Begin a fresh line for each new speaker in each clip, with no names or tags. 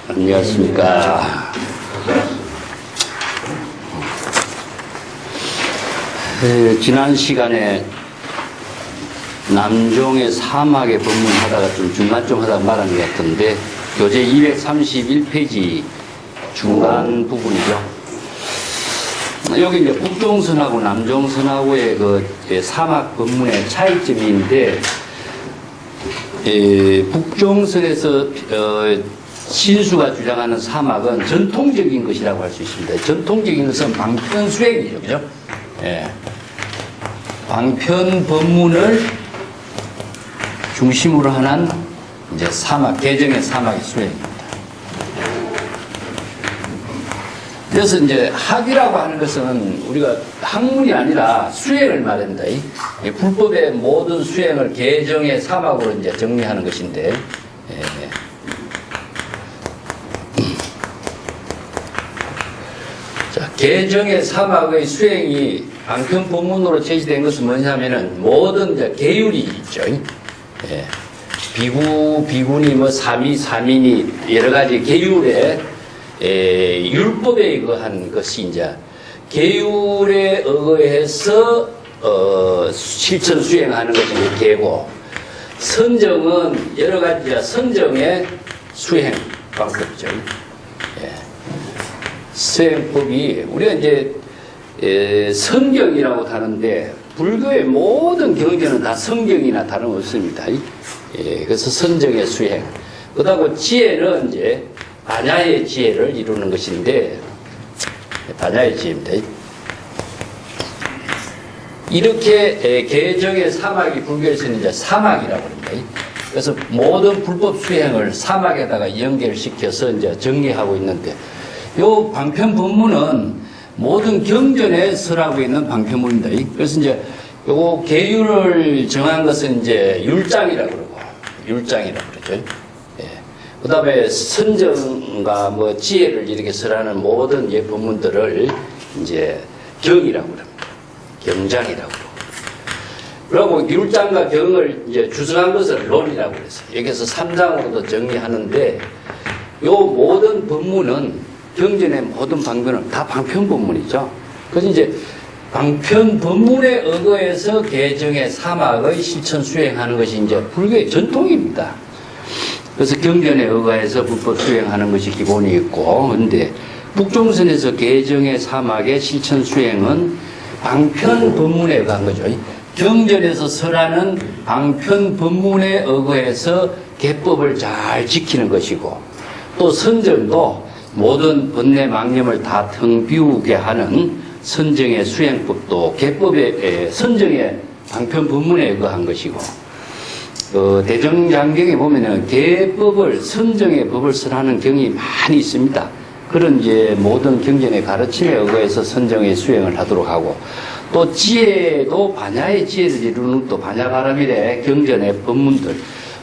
안녕하십니까. 지난 시간에 남종의 사막에 법문하다가 좀 중간쯤 하다가 말한 것 같은데, 교재 231페이지 중간 부분이죠. 여기 이제 북종선하고 남종선하고의 그 사막 법문의 차이점인데, 북종선에서 신수가 주장하는 사막은 전통적인 것이라고 할 수 있습니다. 전통적인 것은 방편 수행이죠, 그죠? 예. 방편 법문을 중심으로 하는 이제 사막, 개정의 사막의 수행입니다. 그래서 이제 학이라고 하는 것은 우리가 학문이 아니라 수행을 말합니다. 불법의 모든 수행을 개정의 사막으로 이제 정리하는 것인데, 예. 자, 개정의 사막의 수행이 방편 법문으로 제시된 것은 뭐냐면은 모든 이제 계율이 있죠. 예. 비군이 뭐 삼인이 여러 가지 계율에 율법에 의거한 것이 이제 계율에 의거해서 실천 수행하는 것이 계고, 선정은 여러 가지 선정의 수행 방법이죠. 예. 수행법이 우리가 이제 성경이라고 하는데, 불교의 모든 경전은 다 성경이나 다름없습니다. 예. 그래서 선정의 수행. 그다음에 지혜는 이제 반야의 지혜를 이루는 것인데, 반야의 지혜입니다. 이렇게 개정의 사막이 불교에서는 이제 사막이라고 합니다. 그래서 모든 불법 수행을 사막에다가 연결시켜서 이제 정리하고 있는데, 요 방편 법문은 모든 경전에 설하고 있는 방편문입니다. 그래서 이제 요거 계율을 정한 것은 이제 율장이라고 그러고, 율장이라고 그러죠. 그 다음에 선정과 뭐 지혜를 이렇게 설하는 모든 법문들을 이제 경이라고 합니다. 경장이라고 그러고. 그리고 율장과 경을 이제 주성한 것을 론이라고 그래서 여기서 3장으로도 정리하는데, 요 모든 법문은 경전의 모든 방편은 다 방편 법문이죠. 그래서 이제 방편 법문에 의거해서 개정의 사막의 실천 수행하는 것이 이제 불교의 전통입니다. 그래서 경전에 의거해서 불법 수행하는 것이 기본이 있고, 근데 북종선에서 개정의 사막의 실천 수행은 방편 법문에 의한 거죠. 경전에서 설하는 방편 법문에 의거해서 개법을 잘 지키는 것이고, 또 선정도 모든 번뇌 망념을 다 텅 비우게 하는 선정의 수행법도 개법의 선정의 방편 법문에 의거한 것이고, 대정장경에 보면은 개법을, 선정의 법을 설하는 경이 많이 있습니다. 그런 이제 모든 경전의 가르침에 의거해서 선정의 수행을 하도록 하고, 또 지혜도 반야의 지혜를 이루는 또 반야바람이래 경전의 법문들,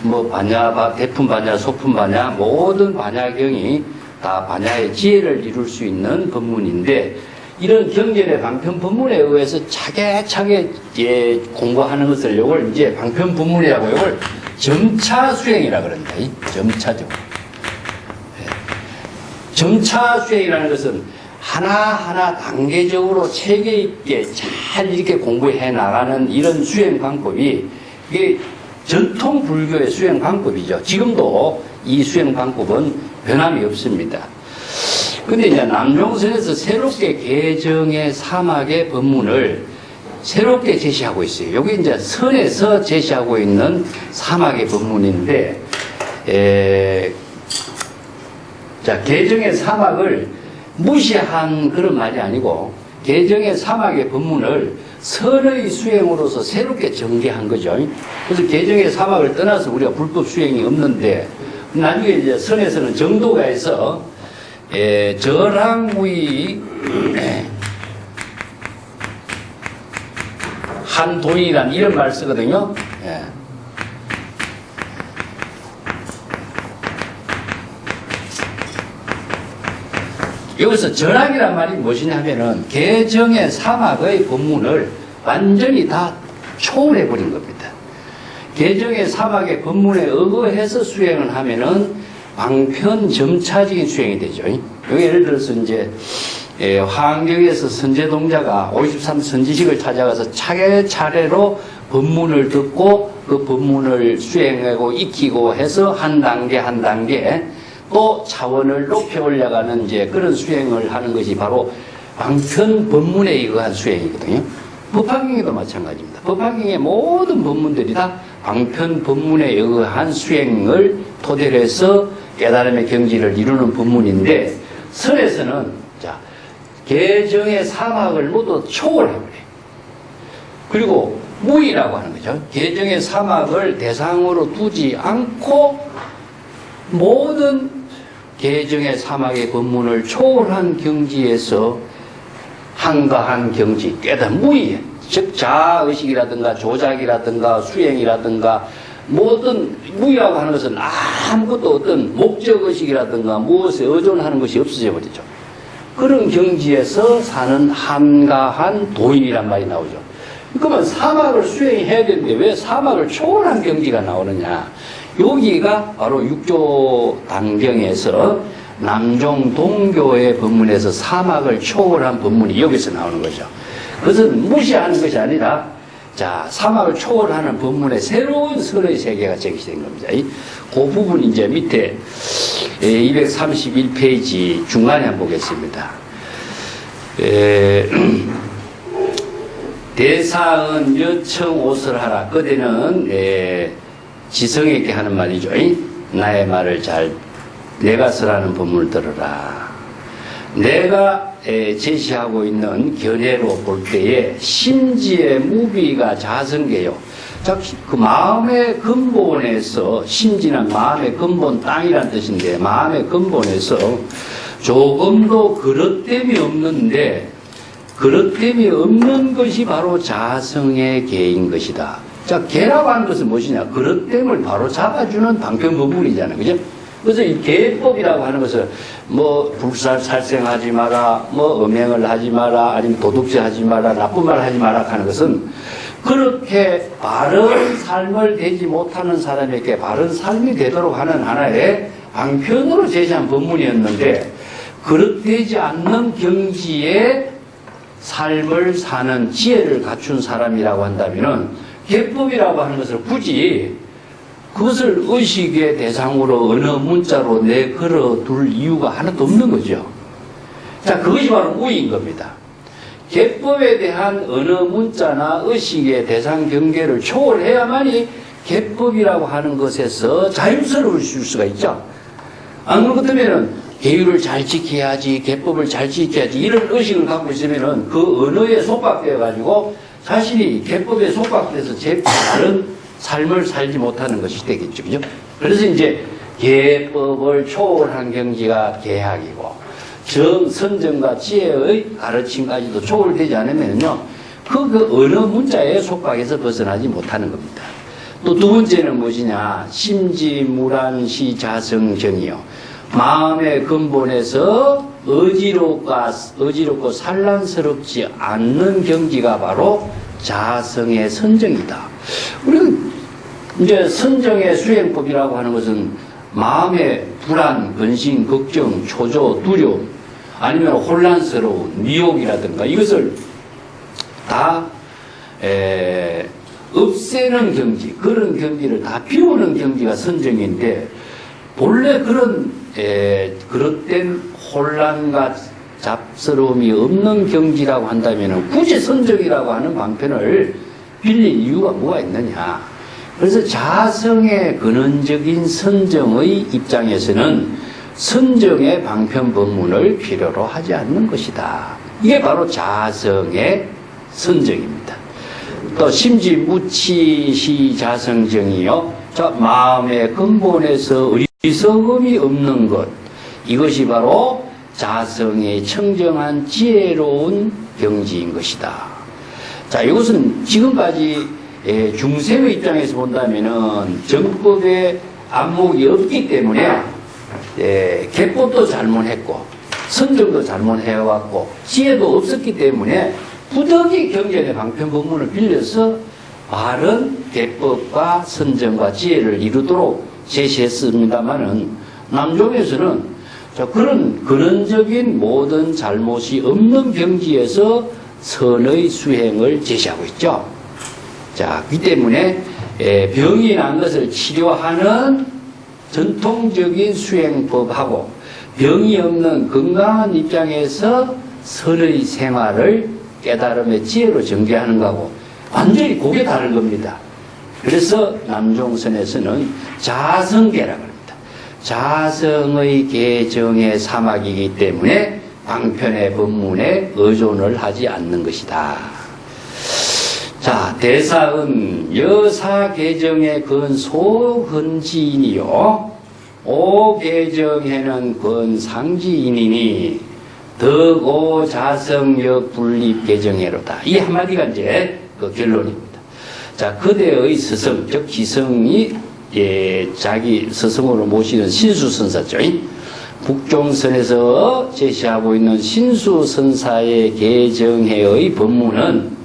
뭐 반야, 대품 반야, 소품 반야, 모든 반야경이 다 반야의 지혜를 이룰 수 있는 법문인데, 이런 경전의 방편 법문에 의해서 차게차게 공부하는 것을 요걸 이제 방편 법문이라고 요걸 점차 수행이라고 그럽니다. 점차적으로. 점차 수행이라는 것은 하나하나 단계적으로 체계 있게 잘 이렇게 공부해 나가는 이런 수행 방법이, 이게 전통 불교의 수행 방법이죠. 지금도 이 수행 방법은 변함이 없습니다. 근데 이제 남종선에서 새롭게 개정의 사막의 법문을 새롭게 제시하고 있어요. 여기 이제 선에서 제시하고 있는 사막의 법문인데, 자, 개정의 사막을 무시한 그런 말이 아니고, 개정의 사막의 법문을 선의 수행으로서 새롭게 전개한 거죠. 그래서 개정의 사막을 떠나서 우리가 불법 수행이 없는데, 나중에 이제 선에서는 정도가에서 저랑의 한도이란 이런 말 쓰거든요. 예. 여기서 절학이란 말이 무엇이냐면은 개정의 사막의 법문을 완전히 다 초월해버린 겁니다. 개정의 사막의 법문에 의거해서 수행을 하면은 방편 점차적인 수행이 되죠. 여기 예를 들어서 이제 화엄경에서 선제동자가 53 선지식을 찾아가서 차례차례로 법문을 듣고 그 법문을 수행하고 익히고 해서 한 단계 한 단계 또 차원을 높여 올라가는 이제 그런 수행을 하는 것이 바로 방편 법문에 의한 수행이거든요. 법화경에도 마찬가지입니다. 법화경의 모든 법문들이 다 방편 법문에 의한 수행을 토대로 해서 깨달음의 경지를 이루는 법문인데, 설에서는 개정의 사막을 모두 초월해버려요. 그리고 무의라고 하는 거죠. 개정의 사막을 대상으로 두지 않고 모든 개정의 사막의 법문을 초월한 경지에서 한가한 경지, 깨달음 무의, 즉 자아의식이라든가 조작이라든가 수행이라든가 모든 무의라고 하는 것은 아무것도 어떤 목적의식이라든가 무엇에 의존하는 것이 없어져 버리죠. 그런 경지에서 사는 한가한 도인이란 말이 나오죠. 그러면 사막을 수행해야 되는데 왜 사막을 초월한 경지가 나오느냐. 여기가 바로 육조 단경에서 남종 동교의 법문에서 사막을 초월한 법문이 여기서 나오는 거죠. 그것은 무시하는 것이 아니라 사막을 초월하는 법문의 새로운 설의 세계가 제기된 겁니다. 그 부분 이제 밑에 231페이지 중간에 한번 보겠습니다. 대사은 여청 옷을 하라. 그대는 지성있게 하는 말이죠. 나의 말을 내가 설하는 법문을 들어라. 내가 제시하고 있는 견해로 볼 때에 심지의 무비가 자성계요. 그 마음의 근본에서, 심지는 마음의 근본, 땅이란 뜻인데 마음의 근본에서 조금도 그릇됨이 없는데, 그릇됨이 없는 것이 바로 자성의 계인 것이다. 계라고 하는 것은 무엇이냐? 그릇됨을 바로 잡아주는 방편 법문이잖아요. 그죠? 그래서 이 계법이라고 하는 것은 불살 살생하지 마라, 음행을 하지 마라, 아니면 도둑질 하지 마라, 나쁜 말 하지 마라 하는 것은 그렇게 바른 삶을 되지 못하는 사람에게 바른 삶이 되도록 하는 하나의 방편으로 제시한 법문이었는데, 그릇되지 않는 경지에 삶을 사는 지혜를 갖춘 사람이라고 한다면은 계법이라고 하는 것을 굳이 그것을 의식의 대상으로 어느 문자로 내걸어 둘 이유가 하나도 없는 거죠. 그것이 바로 무의인 겁니다. 계법에 대한 어느 문자나 의식의 대상 경계를 초월해야만이 계법이라고 하는 것에서 자유스러우실 수가 있죠. 안 그렇다면은 계율을 잘 지켜야지, 계법을 잘 지켜야지, 이런 의식을 갖고 있으면은 그 언어에 속박되어가지고 자신이 계법에 속박돼서 제 다른 삶을 살지 못하는 것이 되겠죠. 그죠? 그래서 이제 계법을 초월한 경지가 계학이고, 선정과 지혜의 가르침까지도 초월되지 않으면요, 그 어느 문자의 속박에서 벗어나지 못하는 겁니다. 또 두 번째는 무엇이냐? 심지무란시 자성정이요. 마음의 근본에서 어지럽고 산란스럽지 않는 경지가 바로 자성의 선정이다. 우리가 이제 선정의 수행법이라고 하는 것은 마음의 불안, 근심, 걱정, 초조, 두려움, 아니면 혼란스러운 미혹이라든가 이것을 다 없애는 경지, 그런 경지를 다 비우는 경지가 선정인데, 본래 그릇된 혼란과 잡스러움이 없는 경지라고 한다면 굳이 선정이라고 하는 방편을 빌릴 이유가 뭐가 있느냐. 그래서 자성의 근원적인 선정의 입장에서는 선정의 방편 법문을 필요로 하지 않는 것이다. 이게 바로 자성의 선정입니다. 또 심지무치시 자성정이요. 마음의 근본에서 어리석음이 없는 것, 이것이 바로 자성의 청정한 지혜로운 경지인 것이다. 이것은 지금까지 중생의 입장에서 본다면은 정법의 안목이 없기 때문에 계법도 잘못했고 선정도 잘못해왔고 지혜도 없었기 때문에 부득이 경전의 방편 법문을 빌려서 바른 계법과 선정과 지혜를 이루도록 제시했습니다마는, 남종에서는 자, 그런 근원적인 모든 잘못이 없는 경지에서 선의 수행을 제시하고 있죠. 자, 그 때문에 병이 난 것을 치료하는 전통적인 수행법하고 병이 없는 건강한 입장에서 선의 생활을 깨달음의 지혜로 전개하는 거하고 완전히 그게 다른 겁니다. 그래서 남종선에서는 자성계라고 합니다. 자성의 계정의 사막이기 때문에 방편의 법문에 의존을 하지 않는 것이다. 자, 대사은 여사 계정의 근 소근지인이요 오 계정에는 근 상지인이니 덕오 자성역 분립 계정회로다. 이 한마디가 이제 그 결론입니다. 자, 그대의 스승, 즉 기성이 자기 스승으로 모시는 신수선사죠. 북종선에서 제시하고 있는 신수선사의 계정회의 법문은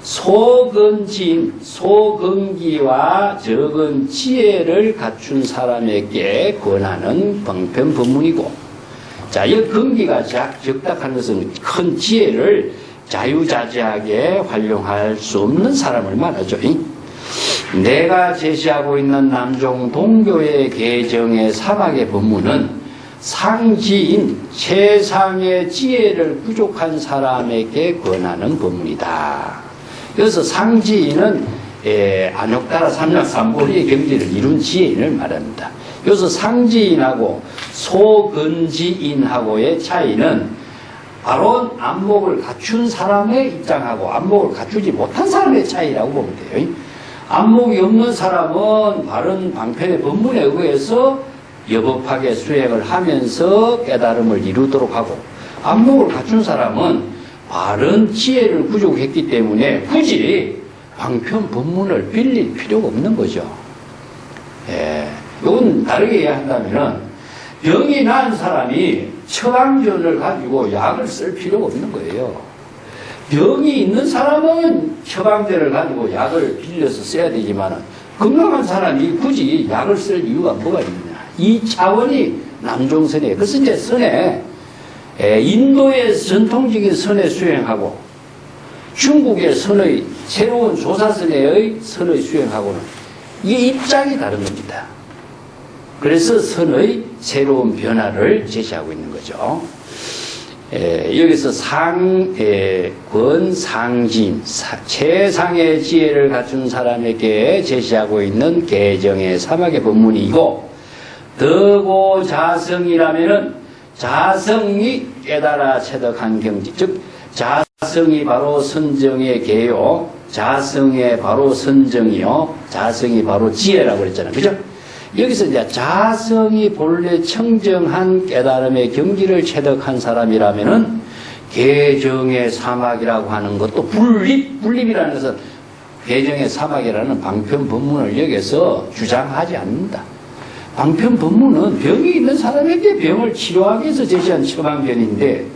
소근지인, 소근기와 적은 지혜를 갖춘 사람에게 권하는 방편 법문이고, 자, 이 근기가 적당한 것은 큰 지혜를 자유자재하게 활용할 수 없는 사람을 말하죠. 내가 제시하고 있는 남종 동교의 계정의 사막의 법문은 상지인, 세상의 지혜를 부족한 사람에게 권하는 법문이다. 그래서 상지인은 안욕따라 삼략삼보리의 경지를 이룬 지혜인을 말합니다. 여기서 상지인하고 소근지인하고의 차이는 바로 안목을 갖춘 사람의 입장하고 안목을 갖추지 못한 사람의 차이라고 보면 돼요. 안목이 없는 사람은 바른 방편의 법문에 의해서 여법하게 수행을 하면서 깨달음을 이루도록 하고, 안목을 갖춘 사람은 바른 지혜를 부족했기 때문에 굳이 방편 법문을 빌릴 필요가 없는 거죠. 이건 다르게 이해한다면은 병이 난 사람이 처방전을 가지고 약을 쓸 필요가 없는 거예요. 병이 있는 사람은 처방전을 가지고 약을 빌려서 써야 되지만 건강한 사람이 굳이 약을 쓸 이유가 뭐가 있느냐. 이 차원이 남종선이에요. 그래서 이제 선에 인도의 전통적인 선의 수행하고 중국의 선의 새로운 조사선의 선의 수행하고는 이게 입장이 다른 겁니다. 그래서 선의 새로운 변화를 제시하고 있는 거죠. 여기서 권상진, 최상의 지혜를 갖춘 사람에게 제시하고 있는 계정의 사막의 법문이고, 덕오 자성이라면은 자성이 깨달아 체득한 경지, 즉 자성이 바로 선정의 계요, 자성의 바로 선정이요, 자성이 바로 지혜라고 그랬잖아요. 그죠? 여기서 이제 자성이 본래 청정한 깨달음의 경지를 체득한 사람이라면은 계정의 사막이라고 하는 것도 분립이라는 것은 계정의 사막이라는 방편 법문을 여기서 주장하지 않는다. 방편 법문은 병이 있는 사람에게 병을 치료하기 위해서 제시한 처방전인데,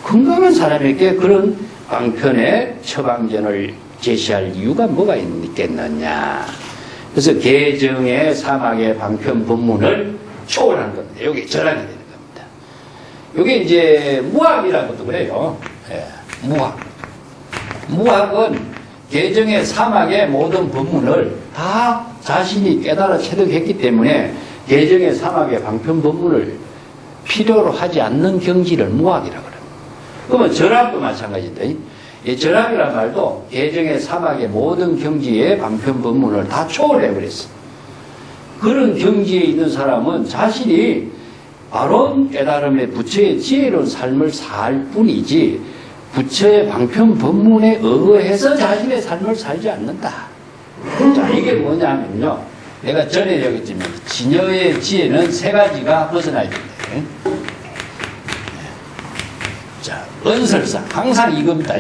건강한 사람에게 그런 방편의 처방전을 제시할 이유가 뭐가 있겠느냐. 그래서 계정의 사막의 방편 법문을 초월한 겁니다. 여기 절하게 되는 겁니다. 이게 이제 무학이라는 것도 그래요. 무학. 무학은 계정의 사막의 모든 법문을 다 자신이 깨달아 체득했기 때문에 계정의 사막의 방편 법문을 필요로 하지 않는 경지를 무학이라고 그래요. 그러면 절학도 마찬가지입니다. 이 절학이란 말도 계정의 사막의 모든 경지의 방편 법문을 다 초월해버렸어. 그런 경지에 있는 사람은 자신이 바로 깨달음의 부처의 지혜로운 삶을 살 뿐이지 부처의 방편 법문에 의거해서 자신의 삶을 살지 않는다. 자, 이게 뭐냐면요, 내가 전에 얘기했지만 진여의 지혜는 세 가지가 벗어나야 된다. 자, 은설상 항상 이겁니다.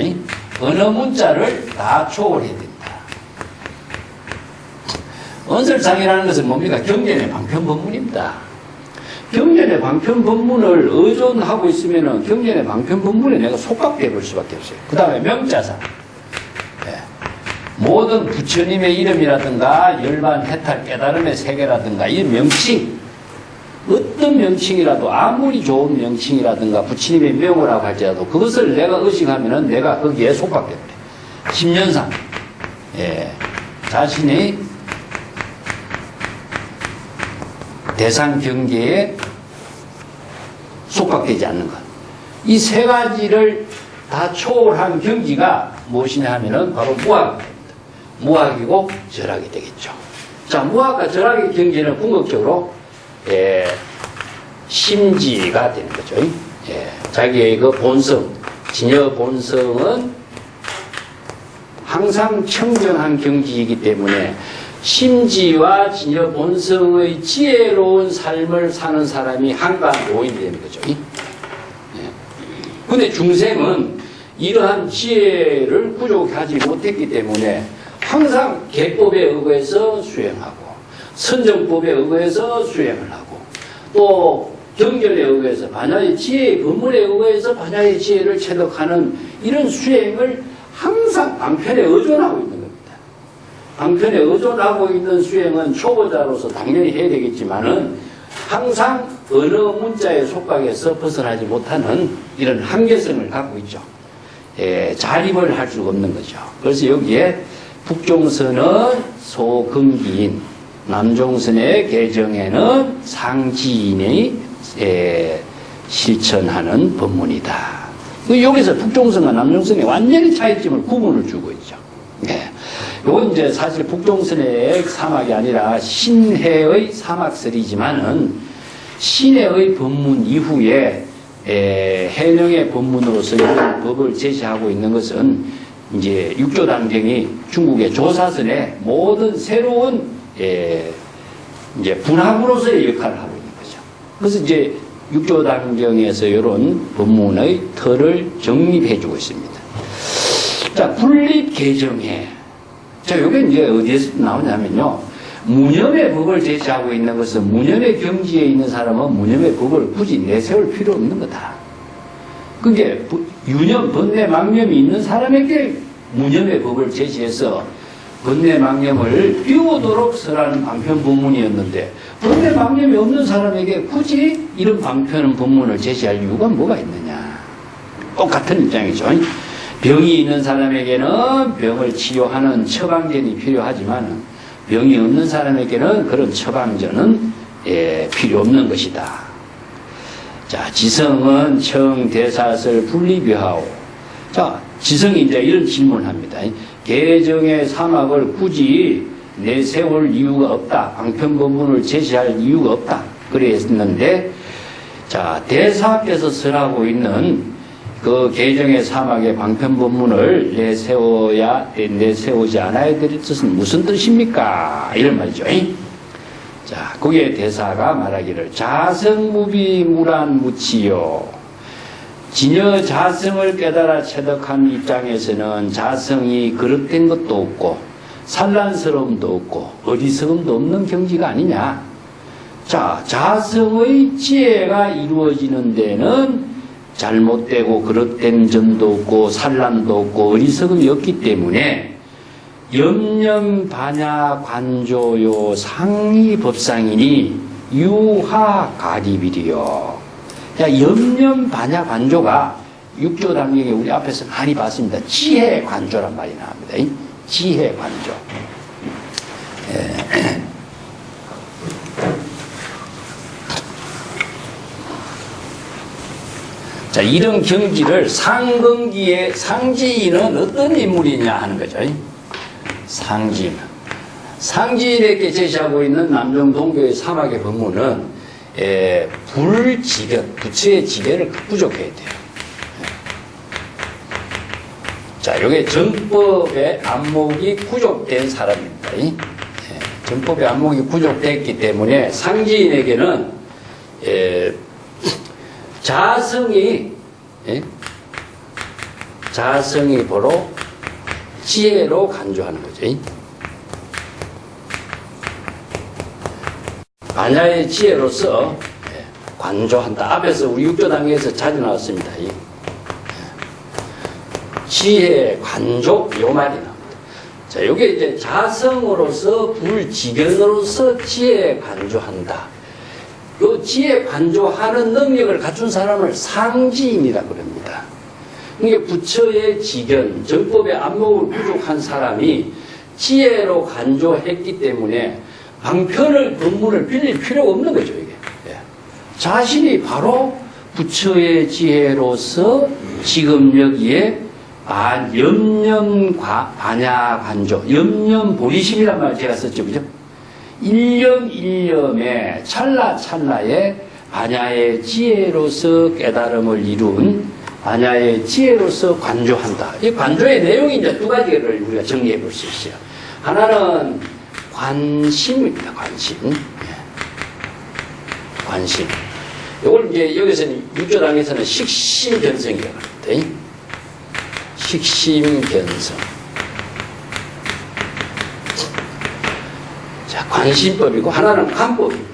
어느 문자를 다 초월해야 된다. 은설상이라는 것은 뭡니까? 경전의 방편 법문입니다. 경전의 방편 법문을 의존하고 있으면은 경전의 방편 법문에 내가 속박돼 볼 수밖에 없어요. 그 다음에 명자상. 모든 부처님의 이름이라든가 열반 해탈 깨달음의 세계라든가 이 명칭, 어떤 명칭이라도 아무리 좋은 명칭이라든가 부처님의 명호라고 할지라도 그것을 내가 의식하면은 내가 거기에 속박돼 버려. 10년상 자신이 대상 경계에 속박되지 않는 것. 이 세 가지를 다 초월한 경지가 무엇이냐 하면은 바로 무학입니다. 무학이고 절학이 되겠죠. 자, 무학과 절학의 경지는 궁극적으로 심지가 되는 거죠. 자기의 그 본성, 진여 본성은 항상 청정한 경지이기 때문에 심지와 진여 본성의 지혜로운 삶을 사는 사람이 한간 노인이 되는 거죠. 근데 중생은 이러한 지혜를 부족하지 못했기 때문에 항상 계법에 의거해서 수행하고 선정법에 의거해서 수행을 하고 또 경전에 의거해서 반야의 지혜의 법문에 의거해서 반야의 지혜를 체득하는 이런 수행을 항상 방편에 의존하고 있는 겁니다. 방편에 의존하고 있는 수행은 초보자로서 당연히 해야 되겠지만은 항상 어느 문자의 속박에서 벗어나지 못하는 이런 한계성을 갖고 있죠. 자립을 할 수가 없는 거죠. 그래서 여기에 북종선은 소근기인, 남종선의 개정에는 상지인이 실천하는 법문이다. 여기서 북종선과 남종선의 완전히 차이점을 구분을 주고 있죠. 이건 이제 사실 북종선의 사막이 아니라 신해의 사막설이지만은 신해의 법문 이후에 해명의 법문으로서 이런 법을 제시하고 있는 것은 이제 육조당경이 중국의 조사선의 모든 새로운 이제 분학으로서의 역할을 하고 있는 거죠. 그래서 이제 육조당경에서 이런 법문의 틀을 정립해주고 있습니다. 자, 분립개정해. 자, 이게 이제 어디에서 나오냐면요. 무념의 법을 제시하고 있는 것은 무념의 경지에 있는 사람은 무념의 법을 굳이 내세울 필요 없는 거다. 그게 유념, 번뇌, 망념이 있는 사람에게 무념의 법을 제시해서 번뇌, 망념을 띄우도록 설하는 방편 법문이었는데 번뇌, 망념이 없는 사람에게 굳이 이런 방편 법문을 제시할 이유가 뭐가 있느냐. 똑같은 입장이죠. 병이 있는 사람에게는 병을 치료하는 처방전이 필요하지만 병이 없는 사람에게는 그런 처방전은 필요 없는 것이다. 자, 지성은 청, 대사설, 분리비하오. 자, 지성이 이제 이런 질문을 합니다. 개정의 사막을 굳이 내세울 이유가 없다. 방편법문을 제시할 이유가 없다. 그랬는데, 자, 대사께서 설하고 있는 그 개정의 사막의 방편법문을 내세우지 않아야 될 뜻은 무슨 뜻입니까? 이런 말이죠. 자, 거기에 대사가 말하기를 자성무비 무란무치요. 진여 자성을 깨달아 체득한 입장에서는 자성이 그릇된 것도 없고 산란스러움도 없고 어리석음도 없는 경지가 아니냐. 자, 자성의 지혜가 이루어지는 데는 잘못되고 그릇된 점도 없고 산란도 없고 어리석음이 없기 때문에 염념 반야 관조요 상이 법상이니 유하 가리비리요. 자, 염념 반야 관조가 육조 당경에 우리 앞에서 많이 봤습니다. 지혜 관조란 말이 나옵니다. 지혜 관조. 자, 이런 경지를 상근기의 상지인은 어떤 인물이냐 하는 거죠. 상지인. 상지인에게 제시하고 있는 남정동교의 사막의 법문은 불지견, 부처의 지견을 부족해야 돼요. 자, 요게 정법의 안목이 부족된 사람입니다. 정법의 안목이 부족됐기 때문에 상지인에게는 자성이 바로 지혜로 간주하는 거죠. 반야의 지혜로서 관조한다. 앞에서 우리 육조당에서 자주 나왔습니다. 지혜 관조 요 말이 나옵니다. 자, 이게 이제 자성으로서 불지견으로서 지혜 관조한다. 그 지혜 관조하는 능력을 갖춘 사람을 상지인이라 그럽니다. 이게 부처의 지견, 정법의 안목을 부족한 사람이 지혜로 간조했기 때문에 방편을 법문을 빌릴 필요가 없는 거죠, 이게. 예. 자신이 바로 부처의 지혜로서 지금 여기에 반야관조, 염념보리심이란 말 제가 썼죠, 그죠? 일념일념에 찰나찰나에 반야의 지혜로서 깨달음을 이룬 반야의 지혜로서 관조한다. 이 관조의 내용이 이제 두 가지를 우리가 정리해 볼 수 있어요. 하나는 관심입니다. 관심. 관심. 이걸 이제 여기서는 육조당에서는 식심견성이라고 합니다. 식심견성. 자, 관심법이고 하나는 관법입니다.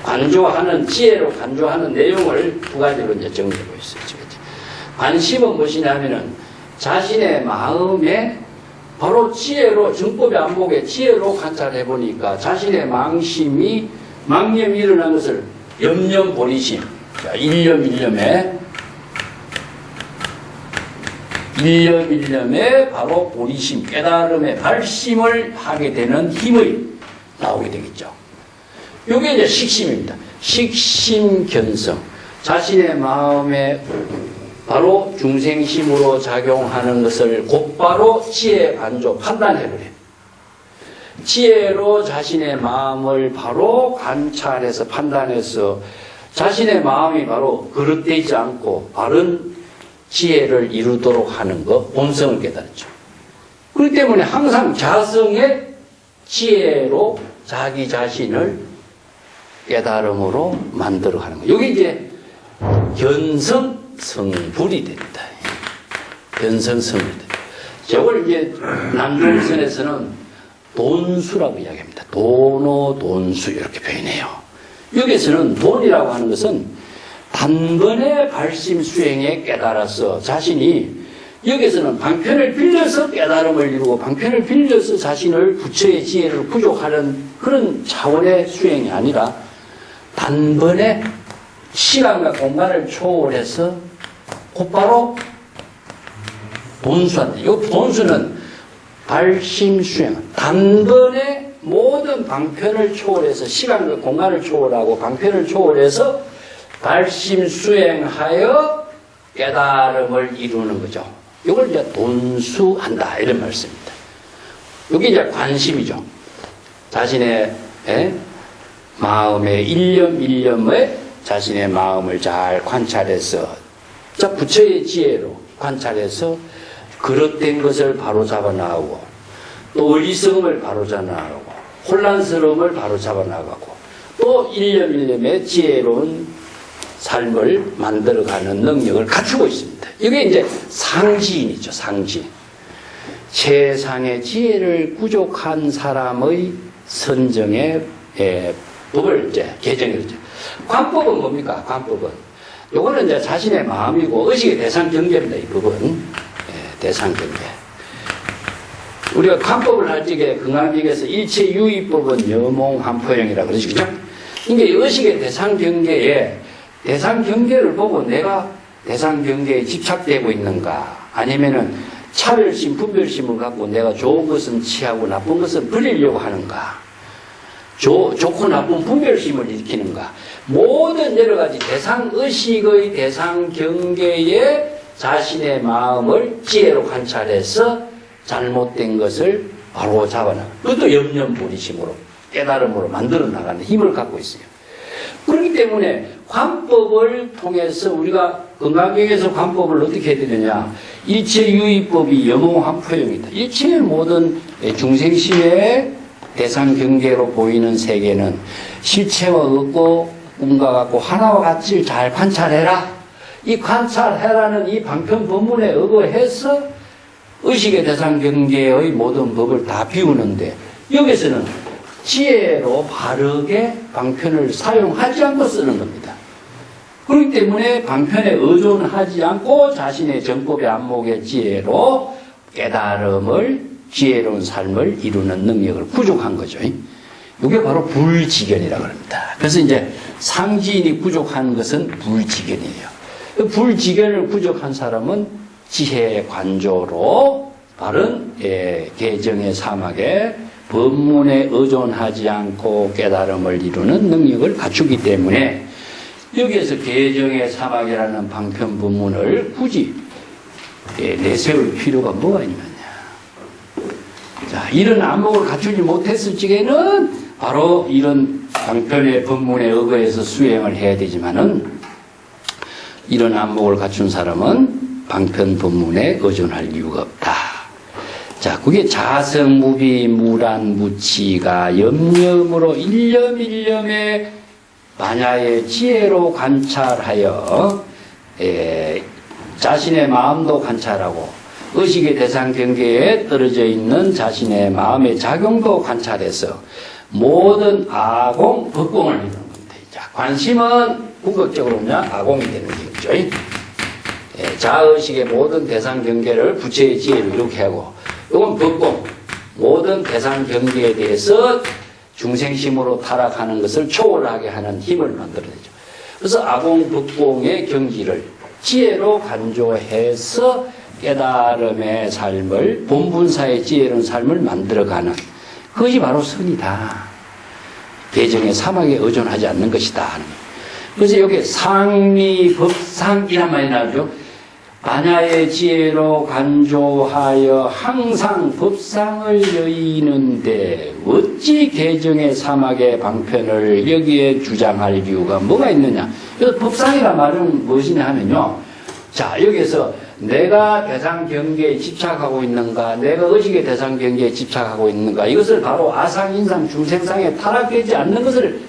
관조하는 지혜로 관조하는 내용을 두 가지로 이제 정리하고 있어요. 관심은 무엇이냐면은 자신의 마음에 바로 지혜로 정법의 안목에 지혜로 관찰해 보니까 자신의 망심이 망념이 일어난 것을 염념보리심, 일념일념에 바로 보리심, 깨달음의 발심을 하게 되는 힘이 나오게 되겠죠. 이게 이제 식심입니다. 식심견성. 자신의 마음에 바로 중생심으로 작용하는 것을 곧바로 지혜 관조 판단해버려요. 지혜로 자신의 마음을 바로 관찰해서 판단해서 자신의 마음이 바로 그릇되지 않고 바른 지혜를 이루도록 하는 것, 본성을 깨달았죠. 그렇기 때문에 항상 자성의 지혜로 자기 자신을 깨달음으로 만들어가는 거예요. 여기 이제 견성성불이 된다. 견성성불이 된다. 저걸 이제 남종선에서는 돈수라고 이야기합니다. 돈수 이렇게 표현해요. 여기서는 돈이라고 하는 것은 단번에 발심 수행에 깨달아서 자신이 여기서는 방편을 빌려서 깨달음을 이루고 방편을 빌려서 자신을 부처의 지혜를 부족하는 그런 차원의 수행이 아니라 단번에 시간과 공간을 초월해서 곧바로 본수한다. 이 본수는 발심 수행, 단번에 모든 방편을 초월해서 시간과 공간을 초월하고 방편을 초월해서 발심 수행하여 깨달음을 이루는 거죠. 이걸 이제 돈수한다 이런 말씀입니다. 이게 이제 관심이죠. 자신의 마음의 일념에 자신의 마음을 잘 관찰해서 부처의 지혜로 관찰해서 그릇된 것을 바로잡아 나가고 또 어리석음을 바로잡아 나가고 혼란스러움을 바로잡아 나가고 또 일념에 지혜로운 삶을 만들어가는 능력을 갖추고 있습니다. 이게 이제 상지인이죠. 상지인. 세상의 지혜를 부족한 사람의 선정의 법을 이제 개정했죠. 관법은 뭡니까? 관법은 요거는 이제 자신의 마음이고 의식의 대상 경계입니다. 이 법은 대상 경계. 우리가 관법을 할 적에 건강기에서 일체 유의법은 여몽한포형이라고 그러죠. 그죠? 이게 의식의 대상 경계에 대상 경계를 보고 내가 대상 경계에 집착되고 있는가, 아니면은 차별심, 분별심을 갖고 내가 좋은 것은 취하고 나쁜 것은 버리려고 하는가, 좋고 나쁜 분별심을 일으키는가, 모든 여러 가지 대상 의식의 대상 경계에 자신의 마음을 지혜로 관찰해서 잘못된 것을 바로 잡아나가. 그것도 염념보리심으로 깨달음으로 만들어 나가는 힘을 갖고 있어요. 그렇기 때문에 관법을 통해서 우리가 건강경에서 관법을 어떻게 해야 되느냐. 일체유의법이 여몽한포형이다. 일체의 모든 중생심의 대상 경계로 보이는 세계는 실체와 없고 꿈과 같고 하나와 같이 잘 관찰해라. 이 관찰해라는 이 방편 법문에 의거해서 의식의 대상 경계의 모든 법을 다 비우는데 여기서는 지혜로 바르게 방편을 사용하지 않고 쓰는 겁니다. 그렇기 때문에 방편에 의존하지 않고 자신의 정법의 안목의 지혜로 깨달음을 지혜로운 삶을 이루는 능력을 부족한 거죠. 이게 바로 불지견이라고 합니다. 그래서 이제 상지인이 부족한 것은 불지견이에요. 불지견을 부족한 사람은 지혜 관조로 바른 계정의 사막에 법문에 의존하지 않고 깨달음을 이루는 능력을 갖추기 때문에 여기에서 계정의 사막이라는 방편 법문을 굳이 내세울 필요가 뭐가 있느냐. 자, 이런 안목을 갖추지 못했을 적에는 바로 이런 방편의 법문에 의거해서 수행을 해야 되지만은 이런 안목을 갖춘 사람은 방편 법문에 의존할 이유가 없다. 자, 그게 자성무비 무란무치가 염념으로 일념일념의 반야의 지혜로 관찰하여 자신의 마음도 관찰하고 의식의 대상 경계에 떨어져 있는 자신의 마음의 작용도 관찰해서 모든 아공, 법공을 이루는 겁니다. 자, 관심은 궁극적으로 아공이 되는 거죠. 자의식의 모든 대상 경계를 부처의 지혜로 이렇게 하고, 이건 법공, 모든 대상 경계에 대해서 중생심으로 타락하는 것을 초월하게 하는 힘을 만들어내죠. 그래서 아공, 법공의 경지를 지혜로 간조해서 깨달음의 삶을, 본분사의 지혜로운 삶을 만들어가는 그것이 바로 선이다. 계정의 사막에 의존하지 않는 것이다. 그래서 여기 상미, 법상이란 말이 나오죠. 반야의 지혜로 간조하여 항상 법상을 여의는데 어찌 계정의 사막의 방편을 여기에 주장할 이유가 뭐가 있느냐. 그래서 법상이란 말은 무엇이냐 하면요. 자, 여기에서 내가 대상 경계에 집착하고 있는가, 내가 의식의 대상 경계에 집착하고 있는가, 이것을 바로 아상, 인상, 중생상에 타락되지 않는 것을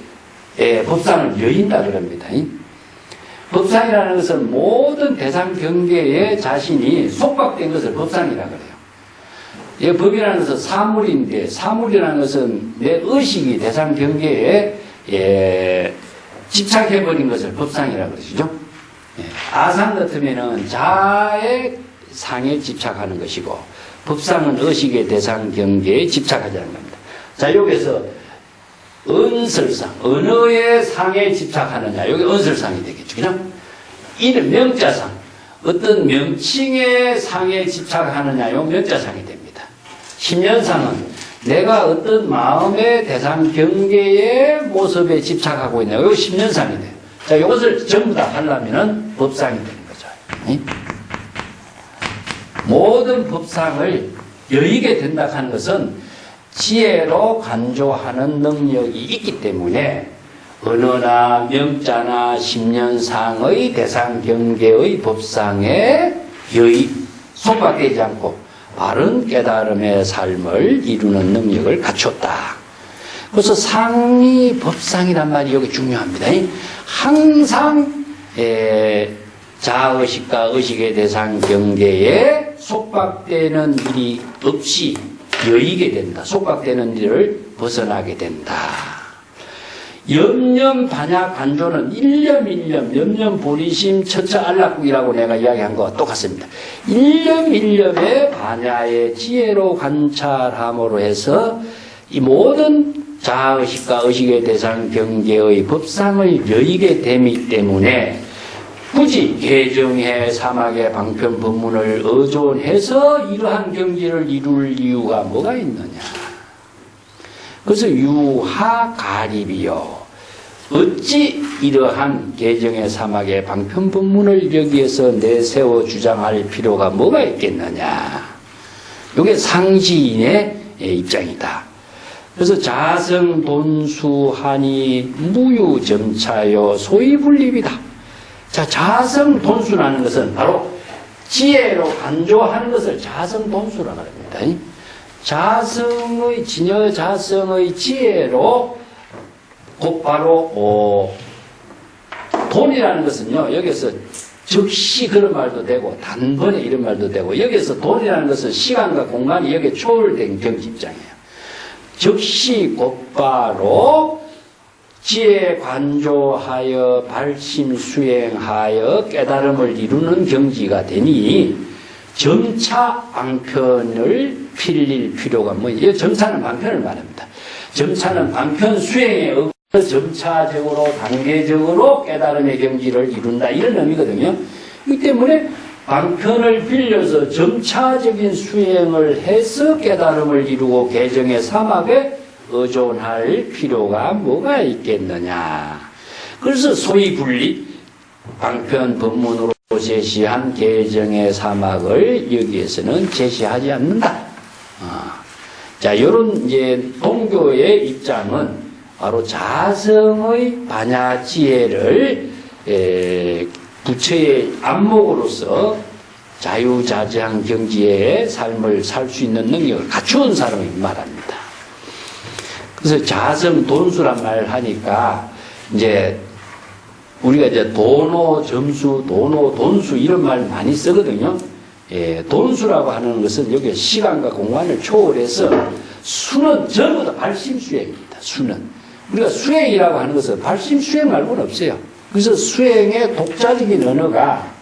법상을 여인다 그럽니다. 법상이라는 것은 모든 대상 경계에 자신이 속박된 것을 법상이라 그래요. 법이라는 것은 사물인데, 사물이라는 것은 내 의식이 대상 경계에 집착해버린 것을 법상이라 그러시죠. 아상 같으면은 자의 상에 집착하는 것이고, 법상은 의식의 대상 경계에 집착하지 않는 겁니다. 자, 여기서 은설상, 언어의 상에 집착하느냐, 여기 은설상이 되겠죠. 그죠? 이는 명자상, 어떤 명칭의 상에 집착하느냐, 요 명자상이 됩니다. 심연상은 내가 어떤 마음의 대상 경계의 모습에 집착하고 있냐, 요 심연상이 돼요. 자, 이것을 전부 다 하려면은 법상이 되는 거죠. 모든 법상을 여의게 된다 하는 것은 지혜로 간조하는 능력이 있기 때문에 언어나 명자나 심연상의 대상 경계의 법상에 속박되지 않고 바른 깨달음의 삶을 이루는 능력을 갖췄다. 그래서 상리 법상이란 말이 여기 중요합니다. 항상 자의식과 의식의 대상 경계에 속박되는 일이 없이 여의게 된다. 속박되는 일을 벗어나게 된다. 염념 반야 간조는 일념 염념 보리심 처처 안락국이라고 내가 이야기한 거와 똑같습니다. 일념의 반야의 지혜로 관찰함으로 해서 이 모든 자의식과 의식의 대상 경계의 법상을 여의게 되기 때문에 굳이 계정의 사막의 방편 법문을 의존해서 이러한 경지를 이룰 이유가 뭐가 있느냐. 그래서 유하가립이요. 어찌 이러한 계정의 사막의 방편 법문을 여기에서 내세워 주장할 필요가 뭐가 있겠느냐. 이게 상지인의 입장이다. 그래서 자성 돈수하니 무유점차요 소위분립이다. 자, 자성 돈수라는 것은 바로 지혜로 간조하는 것을 자성 돈수라고 합니다. 자성의 진여 자성의 지혜로 곧바로 돈이라는 것은요, 여기서 즉시 그런 말도 되고 단번에 이런 말도 되고, 여기서 돈이라는 것은 시간과 공간이 여기에 초월된 경지 입장이에요. 즉시 곧바로 지혜 관조하여 발심 수행하여 깨달음을 이루는 경지가 되니 점차 방편을 필릴 필요가 점차는 방편을 말합니다. 점차는 방편 수행에 의해서 점차적으로 단계적으로 깨달음의 경지를 이룬다 이런 의미거든요. 이 때문에 방편을 빌려서 점차적인 수행을 해서 깨달음을 이루고 개정의 사막에 의존할 필요가 뭐가 있겠느냐. 그래서 소위 분리 방편 법문으로 제시한 개정의 사막을 여기에서는 제시하지 않는다. 자, 이런 이제 동교의 입장은 바로 자성의 반야지혜를 부처의 안목으로서 자유자재한 경지의 삶을 살 수 있는 능력을 갖추은 사람을 말합니다. 그래서 자성 돈수란 말을 하니까 이제 우리가 이제 도노 점수, 도노 돈수 이런 말 많이 쓰거든요. 예, 돈수라고 하는 것은 여기 시간과 공간을 초월해서 수는 전부 다 발심수행입니다. 수는 우리가 수행이라고 하는 것은 발심수행 말고는 없어요. 그래서 수행의 독자적인 언어가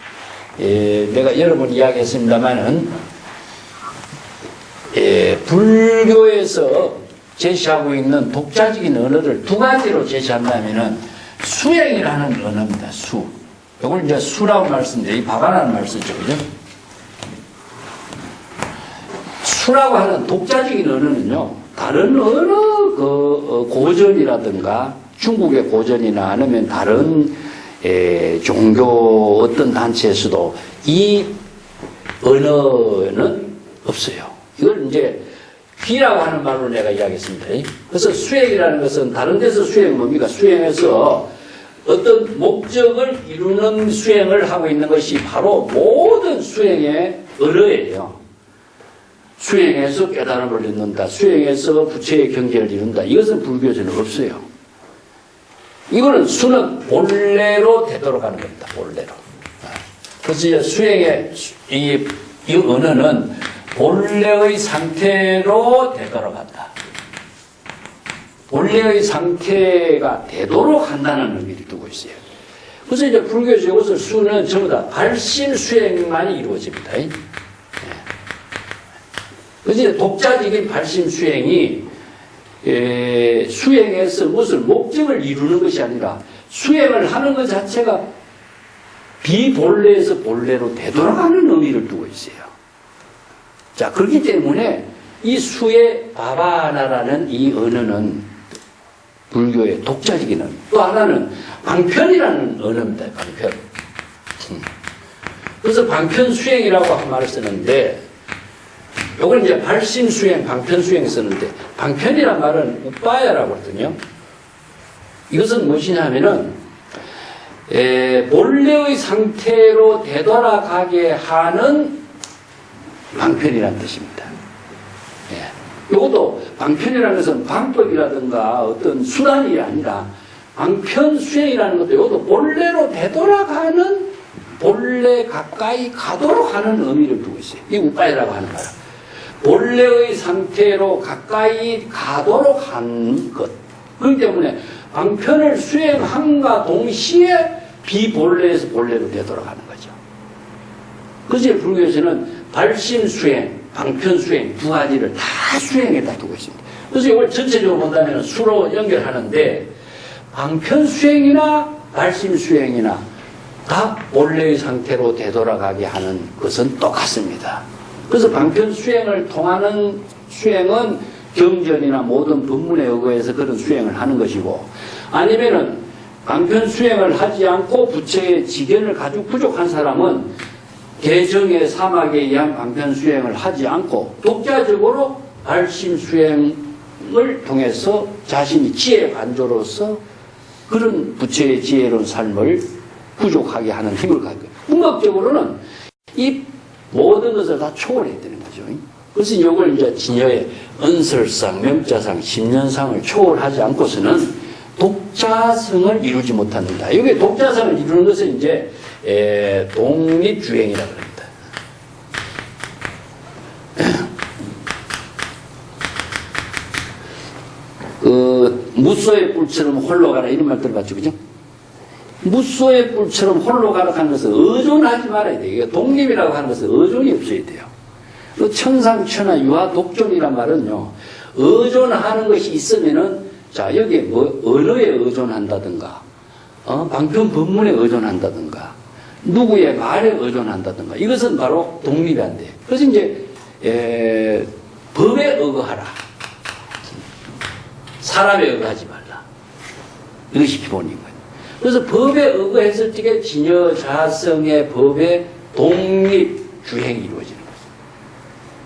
내가 여러 번 이야기했습니다마는 불교에서 제시하고 있는 독자적인 언어를 두 가지로 제시한다면은 수행이라는 언어입니다. 수. 이걸 이제 수라고 말씀드려요. 이 바바라는 말 쓰죠. 그죠? 수라고 하는 독자적인 언어는요, 다른 어느 고전이라든가 중국의 고전이나 아니면 다른 종교 어떤 단체에서도 이 언어는 없어요. 이걸 이제 귀라고 하는 말로 내가 이야기했습니다. 그래서 수행이라는 것은 다른 데서 수행 뭡니까? 수행에서 어떤 목적을 이루는 수행을 하고 있는 것이 바로 모든 수행의 언어예요. 수행에서 깨달음을 얻는다. 수행에서 부처의 경계를 이룬다. 이것은 불교에서는 없어요. 이거는 수는 본래로 되돌아가는 겁니다. 본래로. 그래서 이제 수행의 이 언어는 본래의 상태로 되돌아간다. 본래의 상태가 되도록 한다는 의미를 두고 있어요. 그래서 이제 불교에서 이것을 수는 전부 다 발심 수행만이 이루어집니다. 그래서 이제 독자적인 발심 수행이 수행에서 무슨 목적을 이루는 것이 아니라 수행을 하는 것 자체가 비본래에서 본래로 되돌아가는 의미를 두고 있어요. 자, 그렇기 때문에 이 수의 바바나라는 이 언어는 불교의 독자적인 언어. 또 하나는 방편이라는 언어입니다. 방편. 그래서 방편 수행이라고 한 말을 쓰는데 요걸 이제 발심 수행, 방편 수행 쓰는데 방편이란 말은 우빠야라고 하거든요. 이것은 무엇이냐면은 본래의 상태로 되돌아가게 하는 방편이라는 뜻입니다. 이것도 방편이라는 것은 방법이라든가 어떤 수단이 아니라 방편 수행이라는 것도 이것도 본래로 되돌아가는 본래 가까이 가도록 하는 의미를 두고 있어요. 이 우빠이라고 하는 거라. 본래의 상태로 가까이 가도록 하는 것. 그렇기 때문에 방편을 수행함과 동시에 비본래에서 본래로 되돌아가는 거죠. 그래서 불교에서는 발심 수행, 방편 수행 두 가지를 다 수행에다 두고 있습니다. 그래서 이걸 전체적으로 본다면 수로 연결하는데 방편 수행이나 발심 수행이나 다 본래의 상태로 되돌아가게 하는 것은 똑같습니다. 그래서 방편 수행을 통하는 수행은 경전이나 모든 법문에 의거해서 그런 수행을 하는 것이고, 아니면은 방편 수행을 하지 않고 부처의 지견을 가지고 부족한 사람은 개정의 사막에 의한 방편 수행을 하지 않고 독자적으로 발심 수행을 통해서 자신이 지혜 관조로서 그런 부처의 지혜로운 삶을 부족하게 하는 힘을 갖고, 궁극적으로는 이 모든 것을 다 초월해야 되는 거죠. 그래서 이걸 이제 진여의 은설상, 명자상, 십년상을 초월하지 않고서는 독자성을 이루지 못한다. 이게 독자성을 이루는 것은 이제 독립주행이라고 합니다. 무소의 뿔처럼 홀로 가라 이런 말 들어봤죠, 그죠? 무소의 뿔처럼 홀로 가라 하는 것은 의존하지 말아야 돼요. 이게 독립이라고 하는 것은 의존이 없어야 돼요. 그 천상천하 유하 독존이란 말은요, 의존하는 것이 있으면은, 자, 여기에 뭐, 언어에 의존한다든가, 방편 법문에 의존한다든가, 누구의 말에 의존한다든가, 이것은 바로 독립이 안 돼. 그래서 이제, 법에 의거하라. 사람에 의거하지 말라. 이것이 기본인 거예요. 그래서 법에 의거했을 때 진여자성의 법의 독립주행이 이루어지는 거죠.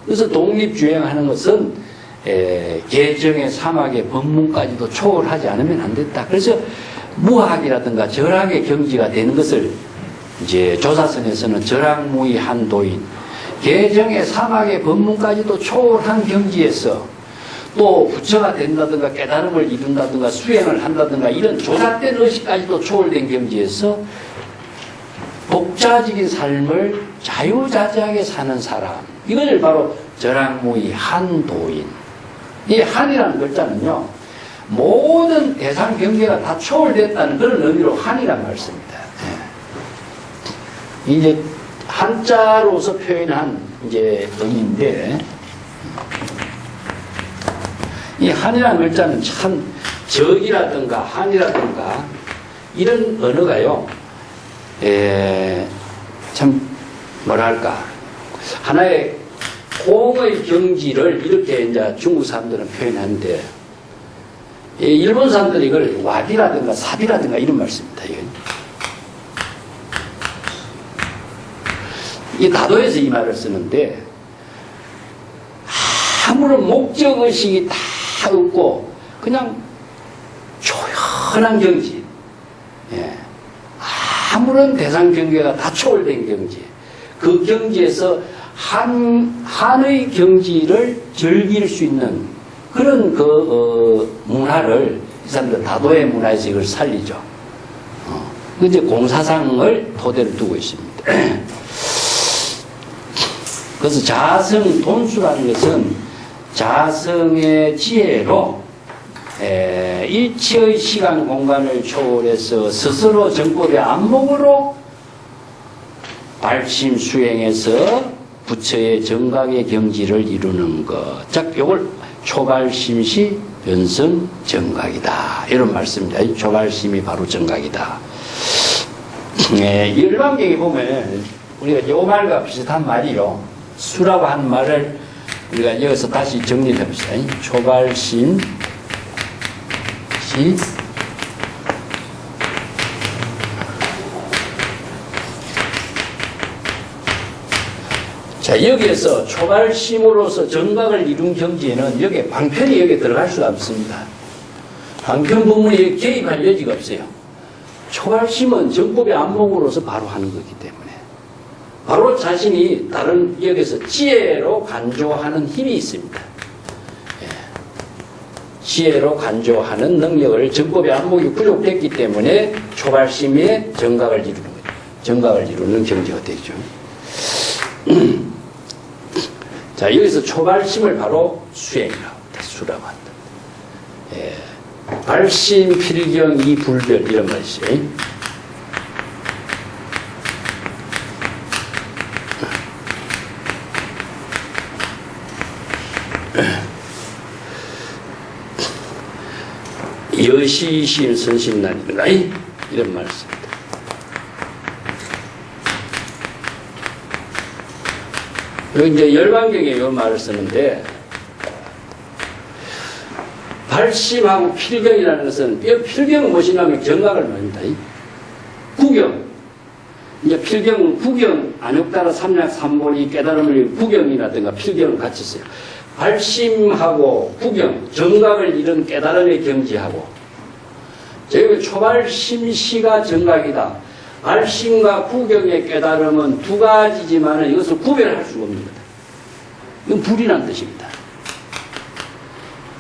그래서 독립주행하는 것은 개정의 사막의 법문까지도 초월하지 않으면 안 됐다. 그래서 무학이라든가 절학의 경지가 되는 것을 이제 조사선에서는 절학무의 한도인, 개정의 사막의 법문까지도 초월한 경지에서 또 부처가 된다든가 깨달음을 이룬다든가 수행을 한다든가 이런 조작된 의식까지도 초월된 경지에서 독자적인 삶을 자유자재하게 사는 사람, 이걸 바로 절학무의 한도인. 이 한이라는 글자는요, 모든 대상 경계가 다 초월됐다는 그런 의미로 한이란 말씀입니다. 이제 한자로서 표현한 이제 의미인데, 이 한이라는 글자는 참 적이라든가 한이라든가 이런 언어가요, 참 뭐랄까, 하나의 공의 경지를 이렇게 이제 중국 사람들은 표현하는데, 일본 사람들이 이걸 와비라든가 사비라든가 이런 말씀입니다. 이 다도에서 이 말을 쓰는데, 아무런 목적의식이 다 없고 그냥 조연한 경지, 아무런 대상 경계가 다 초월된 경지, 그 경지에서 한의 경지를 즐길 수 있는 그런 문화를 이 사람들 다도의 문화에서 이걸 살리죠. 이제 공사상을 토대로 두고 있습니다. 그래서 자성 돈수라는 것은 자성의 지혜로 일체의 시간 공간을 초월해서 스스로 정법의 안목으로 발심 수행해서 부처의 정각의 경지를 이루는 것. 즉, 이걸 초발심시 변성 정각이다. 이런 말씀입니다. 초발심이 바로 정각이다. 일반경에 보면 우리가 이 말과 비슷한 말이요, 수라고 하는 말을 우리가 여기서 다시 정리를 해봅시다. 초발심 시 자, 여기에서 초발심으로서 정각을 이룬 경지에는 여기에 방편이 여기에 들어갈 수가 없습니다. 방편 부분에 개입할 여지가 없어요. 초발심은 정법의 안목으로서 바로 하는 거기 때문에 바로 자신이 다른 여기서 지혜로 간조하는 힘이 있습니다. 지혜로 간조하는 능력을 정법의 안목이 부족됐기 때문에 초발심의 정각을 이루는 거죠. 정각을 이루는 경지가 되죠. 자, 여기서 초발심을 바로 수행이라고 합니다. 수라고 한다. 발심, 필경, 이불별 이런 말이죠. 여시심 선심난이구나 이런 말씀입니다. 여기 이제 열반경에 이 말을 쓰는데, 발심하고 필경이라는 것은, 이 필경은 무엇이냐면 경각을 말합니다. 구경. 이제 필경은 구경, 안욕따라 삼약 삼본이 깨달음을 구경이라든가 필경을 같이 써요. 발심하고 구경, 정각을 이룬 깨달음의 경지하고, 저희 초발심시가 정각이다. 발심과 구경의 깨달음은 두 가지지만 이것을 구별할 수가 없습니다. 이건 불이란 뜻입니다.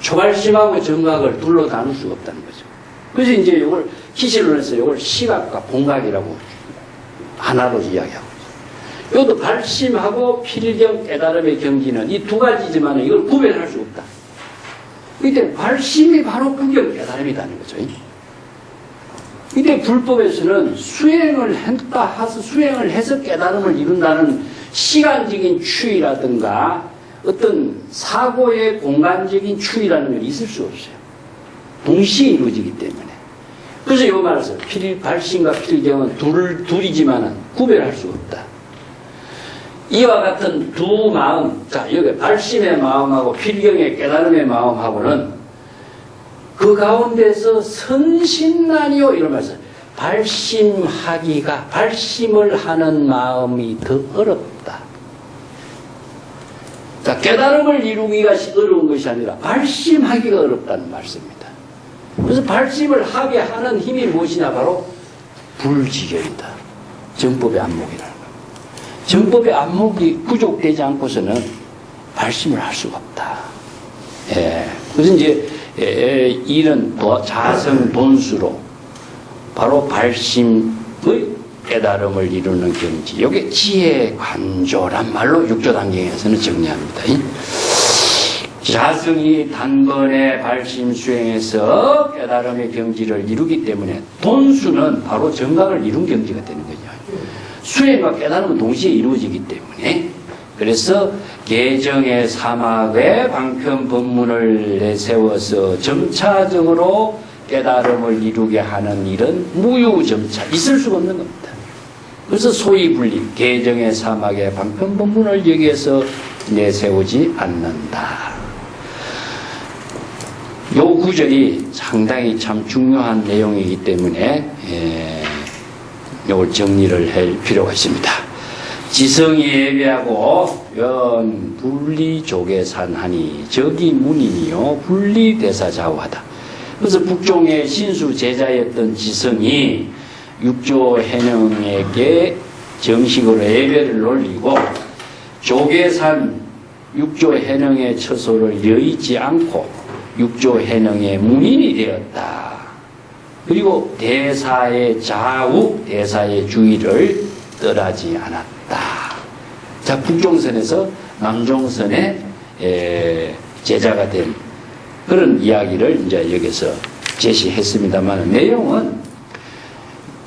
초발심하고 정각을 둘로 나눌 수가 없다는 거죠. 그래서 이제 이걸 기시로 해서 이걸 시각과 공각이라고 하나로 이야기하고 있어요. 이것도 발심하고 필경 깨달음의 경지는 이 두 가지지만 이걸 구별할 수 없다. 이때 발심이 바로 구경 깨달음이라는 거죠. 이때 불법에서는 수행을 했다 해서 수행을 해서 깨달음을 이룬다는 시간적인 추이라든가 어떤 사고의 공간적인 추이라는 건 있을 수 없어요. 동시에 이루어지기 때문에. 그래서 요 말에서 발심과 필경은 둘이지만은 구별할 수 없다. 이와 같은 두 마음, 자, 여기 발심의 마음하고 필경의 깨달음의 마음하고는 그 가운데서 선신난이요, 이런 말씀. 발심을 하는 마음이 더 어렵다. 자, 깨달음을 이루기가 어려운 것이 아니라 발심하기가 어렵다는 말씀입니다. 그래서 발심을 하게 하는 힘이 무엇이냐? 바로 불지경이다. 정법의 안목이라는 겁니다. 정법의 안목이 부족되지 않고서는 발심을 할 수가 없다. 예. 그래서 이제 이런 자성 본수로 바로 발심의 깨달음을 이루는 경지. 이게 지혜 관조란 말로 육조단경에서는 정리합니다. 자성이 단번에 발심 수행해서 깨달음의 경지를 이루기 때문에 돈수는 바로 정각을 이룬 경지가 되는 거죠. 수행과 깨달음은 동시에 이루어지기 때문에 그래서 개정의 사막에 방편 법문을 내세워서 점차적으로 깨달음을 이루게 하는 일은 무유점차 있을 수가 없는 겁니다. 그래서 소위 불림 개정의 사막에 방편 법문을 여기에서 내세우지 않는다. 요 구절이 상당히 참 중요한 내용이기 때문에 요걸 정리를 할 필요가 있습니다. 지성이 예배하고 연 분리조계산하니 저기 문인이요 분리대사자우하다. 그래서 북종의 신수 제자였던 지성이 육조 해능에게 정식으로 예배를 올리고 조계산 육조 해능의 처소를 여의지 않고 육조 해능의 문인이 되었다. 그리고 대사의 좌우, 대사의 주의를 떠나지 않았다. 자, 북종선에서 남종선의 제자가 된 그런 이야기를 이제 여기서 제시했습니다만 내용은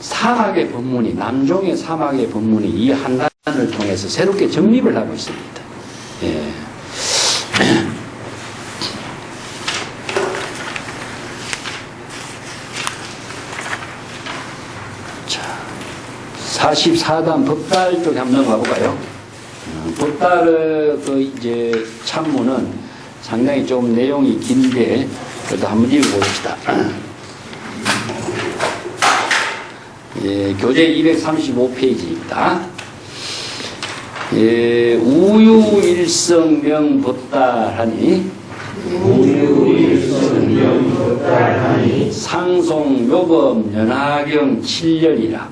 사막의 법문이, 남종의 사막의 법문이 이 한단을 통해서 새롭게 정립을 하고 있습니다. 예. 자, 44단 법달 쪽에 한번 넘어가 볼까요? 법달의 그 이제 참문은 상당히 좀 내용이 긴데 그래도 한번 읽어봅시다. 예, 교재 235페이지입니다. 예, 우유일성명 법달하니 상송묘법 연하경 7년이라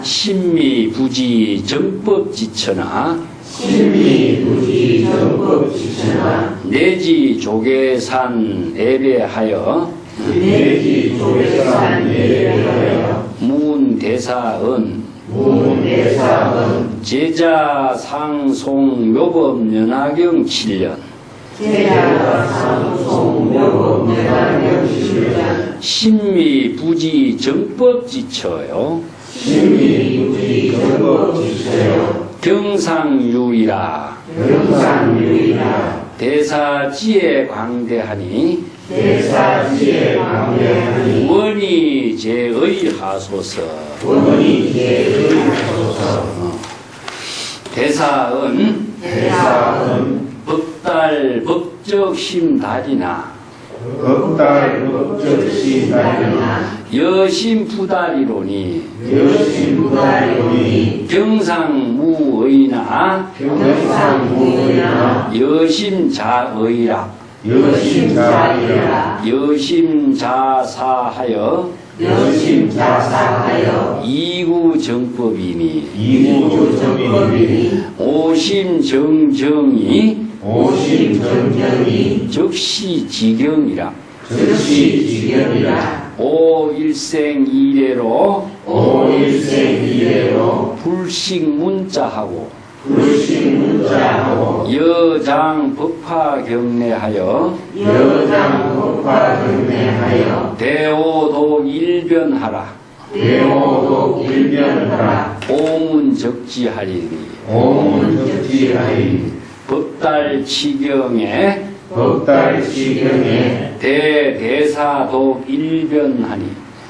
신미부지 정법지처나 내지 조계산 예배하여 문대사은 제자 상송 요법 연하경 7년 신미부지 정법지처요 경상유이라 대사지에 광대하니 원이 제의하소서. 대사은 법달 법적심달이나 여심부달이로니 경상무의나 여심자의라 여심자사하여 이구정법이니 오심정정이 적시지경이라 오일생이래로 불식문자하고 여장 법화경례하여 대오도 일변하라
대오독 일변하라.
오문적지하리니
오문적지하리.
법달치경에
법달치경에
대대사독 일변하니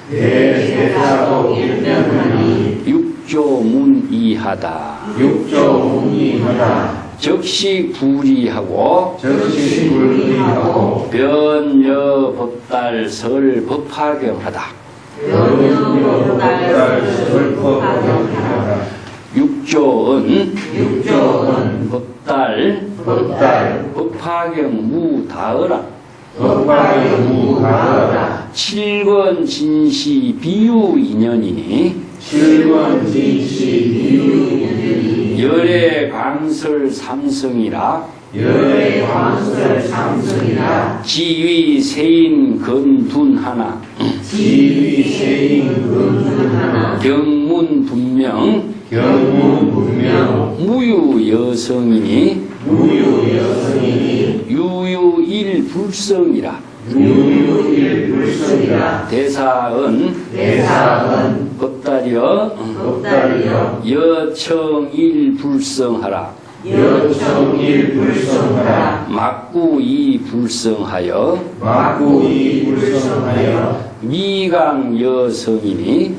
대대사독 일변하니
육조문이하다.
육조문이하다.
적시불이하고
적시불이하고
변여법달설 법화경하다.
변여법달설 법화경하다.
육조은 법달 법화경 무다어라.
법화경 무다어라.
칠권진시 비유인연이니
칠권진시 비유인연이니
열애광설 삼성이라.
열애광설 삼성이라.
지위세인 건둔하나
지위세인 건둔하나
경문분명 무유여성이니 유유일불성이라. 대사은 법달이여 여청일불성하라. 막구이불성하여 미강여성이니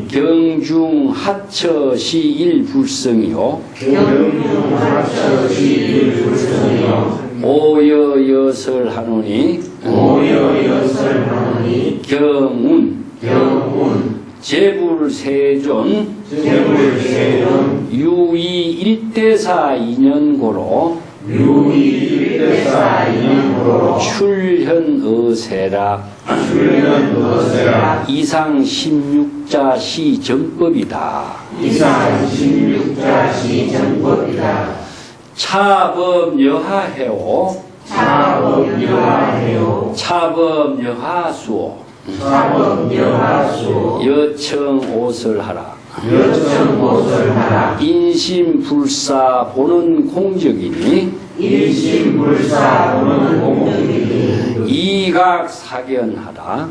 경중하처시일불성이요 오여여설하노니 경운 제불세존 유이 일대사 인연고로 출현어세라. 이상 16자 시정법이다. 차법여하해오 차법여하수오 여청오설하라. 인심불사 보는 공적이니 이각사견하라.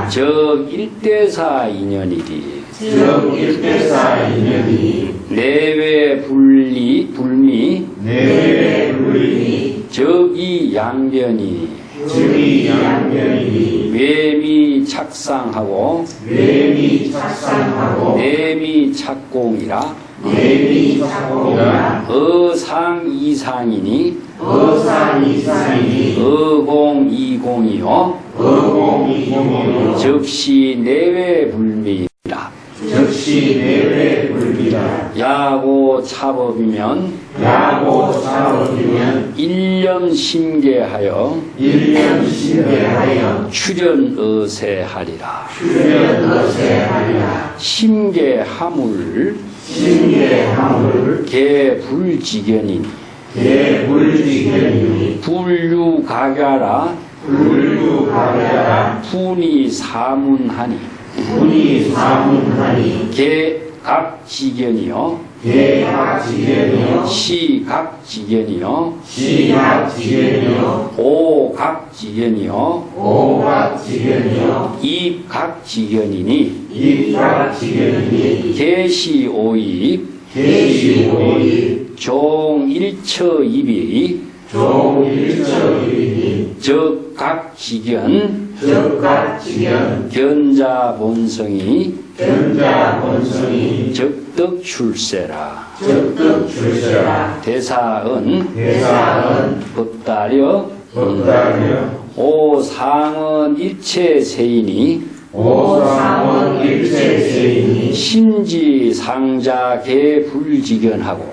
적일대사 인연이리. 내외불미 적이양변이 외미착상하고 내미착공이라. 어상이상이니 어공이공이요 적시내외불미라. 야고차법이면 일념심계하여 출현어세하리라. 심계하물 개불지견이니 불류가가라. 분이사문하니 개각지견이요 시각지견이요 오각지견이요 입각지견이니 개시오입 종일처입이 적각지견 견자본성이 적덕출세라. 대사은 법달여 오상은 일체세이니 심지상자 개불지견하고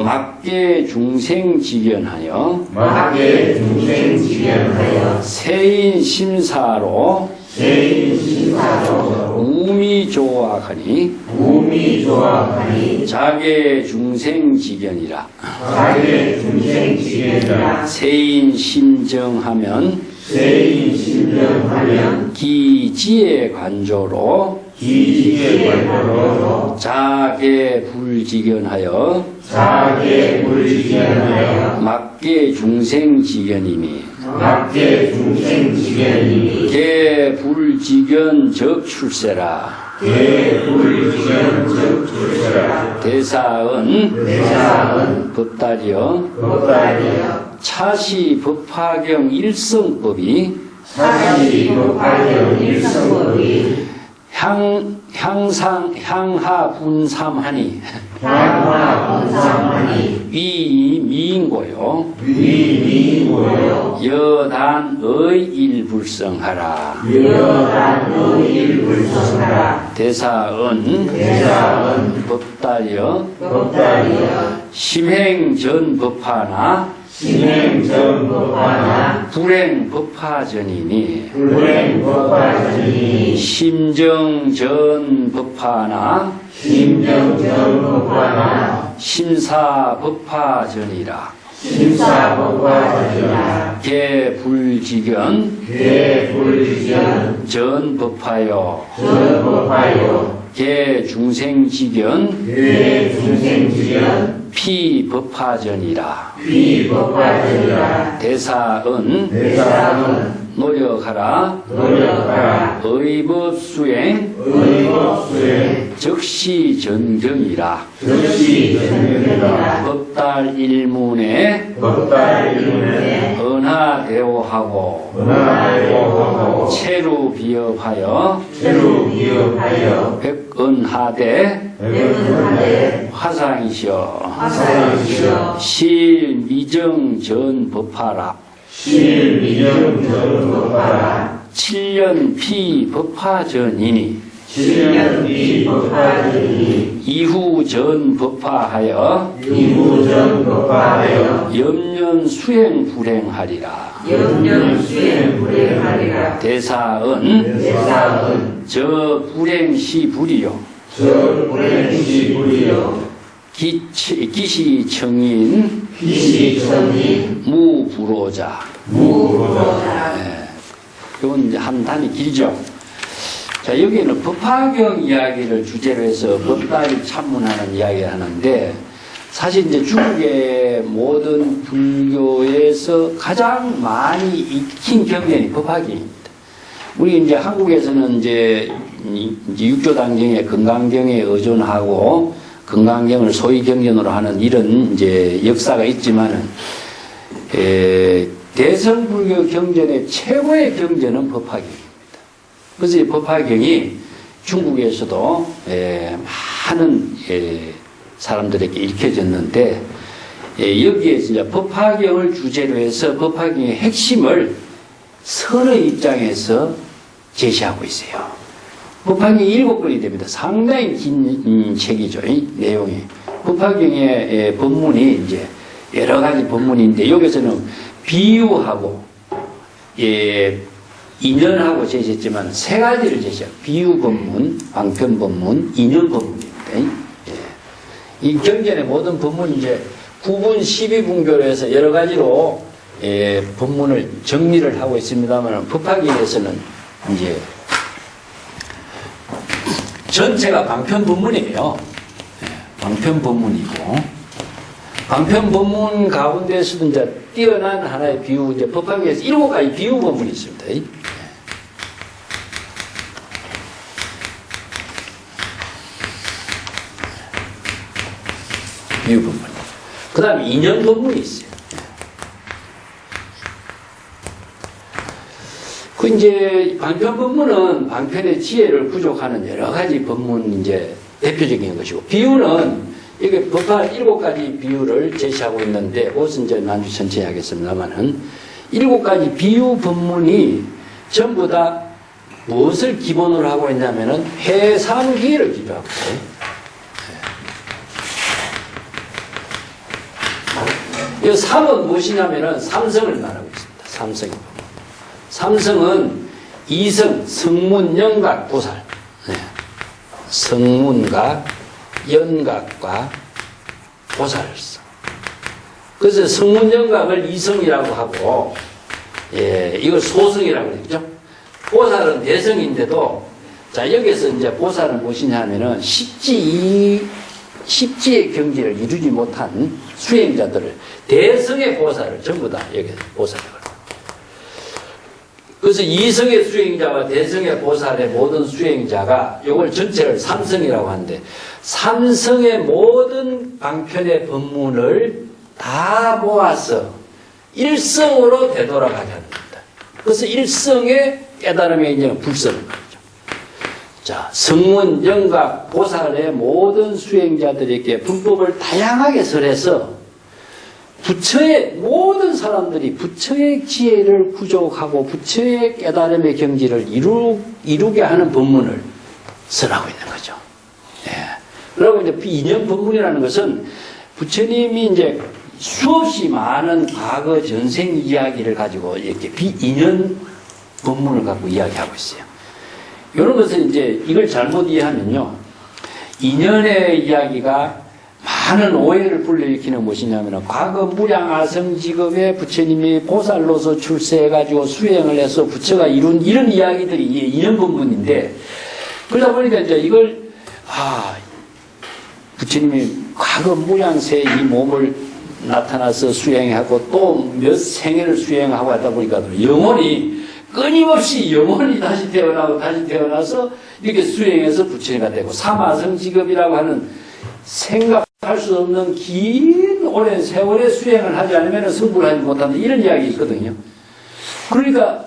막계중생지견하여 세인심사로 우미조악하니 자계중생지견이라. 세인심정하면 기지의 관조로
지식의 발표로
자계 불지견하여
자계 불지견하여
막계 중생지견이니
막계 중생지견이니
계 불지견 적출세라
개불지견 적출세라
대사은 법달이여
법달이여
차시 법화경 일성법이
사시 법화경 일성법이
향하 분삼하니
향화 분삼하니
위 미인고요
위미고요
여단의 일불성하라
여단의 일불성하라
대사은 법달이여
법달이여
심행전법화나
심행전법화나
불행법화전이니
불행법화전이니
심정전법화나
심정전법화나
심사법화전이라
심사법화전이라
개불지견
개불지견
전법화요
전법화요
개중생지견
개중생지견
피법화전이라
비법화전이라
대사은 노력하라 의법수행 적시 전경이라 법달 일문에 은하대오하고 체루 비업하여 백은하대 화상이시여 실미정 전법하라
실미정전법화라
7년 피법화전이니
7년 비법화전이니
이후 전법화하여
이후전법화하여
염년 수행 불행하리라
염려수행 불행하리라
대사은 저 불행시 불이요
저 불행시 불이요
기시청인
피시청인
무불호자
무불호자
이건 이제 한 단이 길죠. 자, 여기는 법화경 이야기를 주제로 해서 법달이 참문하는 이야기를 하는데, 사실 이제 중국의 모든 불교에서 가장 많이 익힌 경전이 법화경입니다. 우리 이제 한국에서는 이제 육조당경에 건강경에 의존하고 건강경을 소위 경전으로 하는 이런 이제 역사가 있지만은, 대성불교 경전의 최고의 경전은 법화경입니다. 그래서 이 법화경이 중국에서도 많은 사람들에게 읽혀졌는데, 여기에서 이제 법화경을 주제로 해서 법화경의 핵심을 선의 입장에서 제시하고 있어요. 법화경이 7권이 됩니다. 상당히 긴 책이죠, 이 내용이. 법화경의 법문이 이제 여러 가지 법문인데, 여기서는 비유하고, 인연하고 제시했지만 세 가지를 제시합니다. 비유 법문, 방편 법문, 인연 법문입니다. 이 경전의 모든 법문이 이제 9분 12분교로 해서 여러 가지로 법문을 정리를 하고 있습니다만, 법화경에서는 이제 전체가 방편 법문이에요. 방편 법문이고, 방편 법문 가운데서도 이제 뛰어난 하나의 비유, 이제 법화경에서 7가지 비유 법문이 있습니다. 비유 법문. 그 다음에 인연 법문이 있어요. 그 이제 방편 법문은 방편의 지혜를 부족하는 여러 가지 법문 이제 대표적인 것이고, 비유는 이게 법화 7가지 비유를 제시하고 있는데, 그것은 이제 난주 천천히 하겠습니다만은, 7가지 비유 법문이 전부 다 무엇을 기본으로 하고 있냐면은 해삼기를 기초하고 있어요. 이 삼은 무엇이냐면은 삼성을 말하고 있습니다. 삼성이. 삼성은 이성, 성문, 영각, 보살. 성문과 연각과 보살성. 그래서 성문 영각을 이성이라고 하고, 이걸 소성이라고 그랬죠. 보살은 대성인데도 자, 여기서 이제 보살은 무엇이냐 하면은 십지의 경지를 이루지 못한 수행자들을, 대성의 보살을 전부 다 여기 보살이라고 합니다. 그래서 이성의 수행자와 대성의 보살의 모든 수행자가 이걸 전체를 삼성이라고 하는데, 삼성의 모든 방편의 법문을 다 모아서 일성으로 되돌아가게 합니다. 그래서 일성의 깨달음의 인정은 불성인 거죠. 자, 성문, 영각, 보살의 모든 수행자들에게 불법을 다양하게 설해서 부처의 모든 사람들이 부처의 지혜를 구족하고 부처의 깨달음의 경지를 이루게 하는 법문을 설하고 있는 거죠. 예. 그리고 이제 비인연 법문이라는 것은 부처님이 이제 수없이 많은 과거 전생 이야기를 가지고 이렇게 비인연 법문을 갖고 이야기하고 있어요. 이런 것은 이제 이걸 잘못 이해하면요, 인연의 이야기가 많은 오해를 불러일으키는 무엇이냐면, 과거 무량아성직업에 부처님이 보살로서 출세해가지고 수행을 해서 부처가 이룬 이런 이야기들이 인연 본문인데, 그러다 보니까 이제 이걸 부처님이 과거 무량세 이 몸을 나타나서 수행하고 또 몇 생애를 수행하고 하다 보니까 영원히 끊임없이 영원히 다시 태어나고 다시 태어나서 이렇게 수행해서 부처가 되고, 삼아성직업이라고 하는 생각할 수 없는 긴 오랜 세월의 수행을 하지 않으면 성불을 하지 못한다, 이런 이야기 있거든요. 그러니까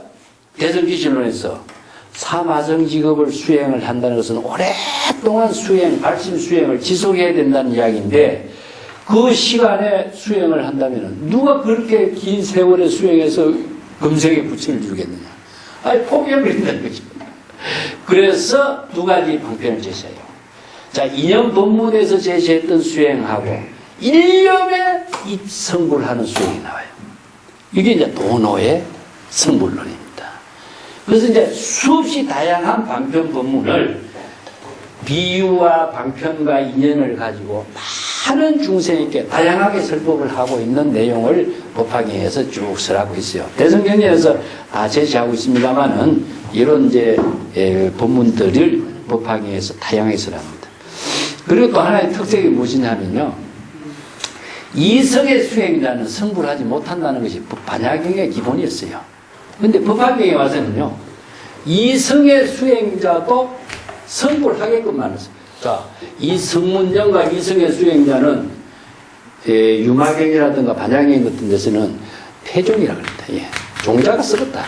대성기신론에서 삼아성직업을 수행을 한다는 것은 오랫동안 발심 수행을 지속해야 된다는 이야기인데, 그 시간에 수행을 한다면 누가 그렇게 긴 세월의 수행해서 금생에 부처를 이루겠느냐. 포기해버린다는 거죠. 그래서 두 가지 방편을 제시해요. 자, 인연 법문에서 제시했던 수행하고 일념에 성불하는 수행이 나와요. 이게 이제 도노의 성불론입니다. 그래서 이제 수없이 다양한 방편 법문을 비유와 방편과 인연을 가지고 많은 중생에게 다양하게 설법을 하고 있는 내용을 법화경에서 쭉 설하고 있어요. 대성경전에서 다 제시하고 있습니다만은 이런 이제 법문들을 법화경에서 다양하게 설합니다. 그리고 또 하나의 특색이 무엇이냐면요, 이성의 수행자는 성불하지 못한다는 것이 반야경의 기본이었어요. 그런데 법화경에 와서는요, 이성의 수행자도 성불하게끔 만들었어요. 자, 이 성문정과 이성의 수행자는 유마경이라든가 반야경 같은 데서는 폐종이라고 합니다. 예. 종자가 썩었다.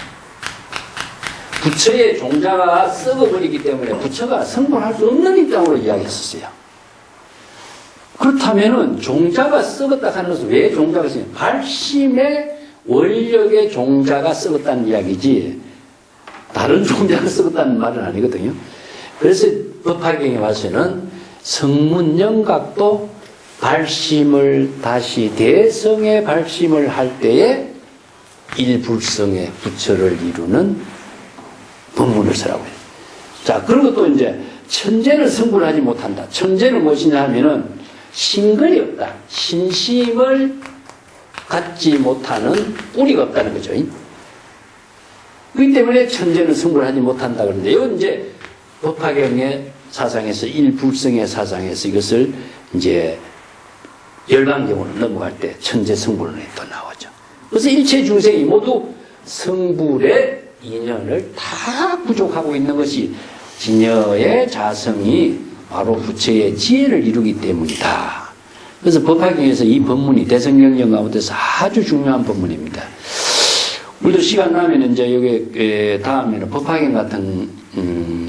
부처의 종자가 썩어버리기 때문에 부처가 성불할 수 없는 입장으로 이야기했었어요. 그렇다면은 종자가 썩었다 하는 것은 왜 종자가 썩었냐? 발심의 원력의 종자가 썩었다는 이야기지 다른 종자가 썩었다는 말은 아니거든요. 그래서 법화경에 와서는 성문영각도 발심을 다시 대성의 발심을 할 때에 일불성의 부처를 이루는 법문을 쓰라고 해요. 자, 그리고 또 이제 천재는 성불하지 못한다. 천재는 무엇이냐 하면은 신근이 없다. 신심을 갖지 못하는 뿌리가 없다는 거죠. 그렇기 때문에 천재는 성불하지 못한다 그러는데, 이건 이제 법화경의 사상에서 일불성의 사상에서 이것을 이제 열반경으로 넘어갈 때 천재 성불론에 또 나오죠. 그래서 일체 중생이 모두 성불의 인연을 다 구족하고 있는 것이 진여의 자성이 바로 부처의 지혜를 이루기 때문이다. 그래서 법화경에서 이 법문이 대성경전 가운데서 아주 중요한 법문입니다. 우리도 시간 나면 이제 여기 다음에는 법화경 같은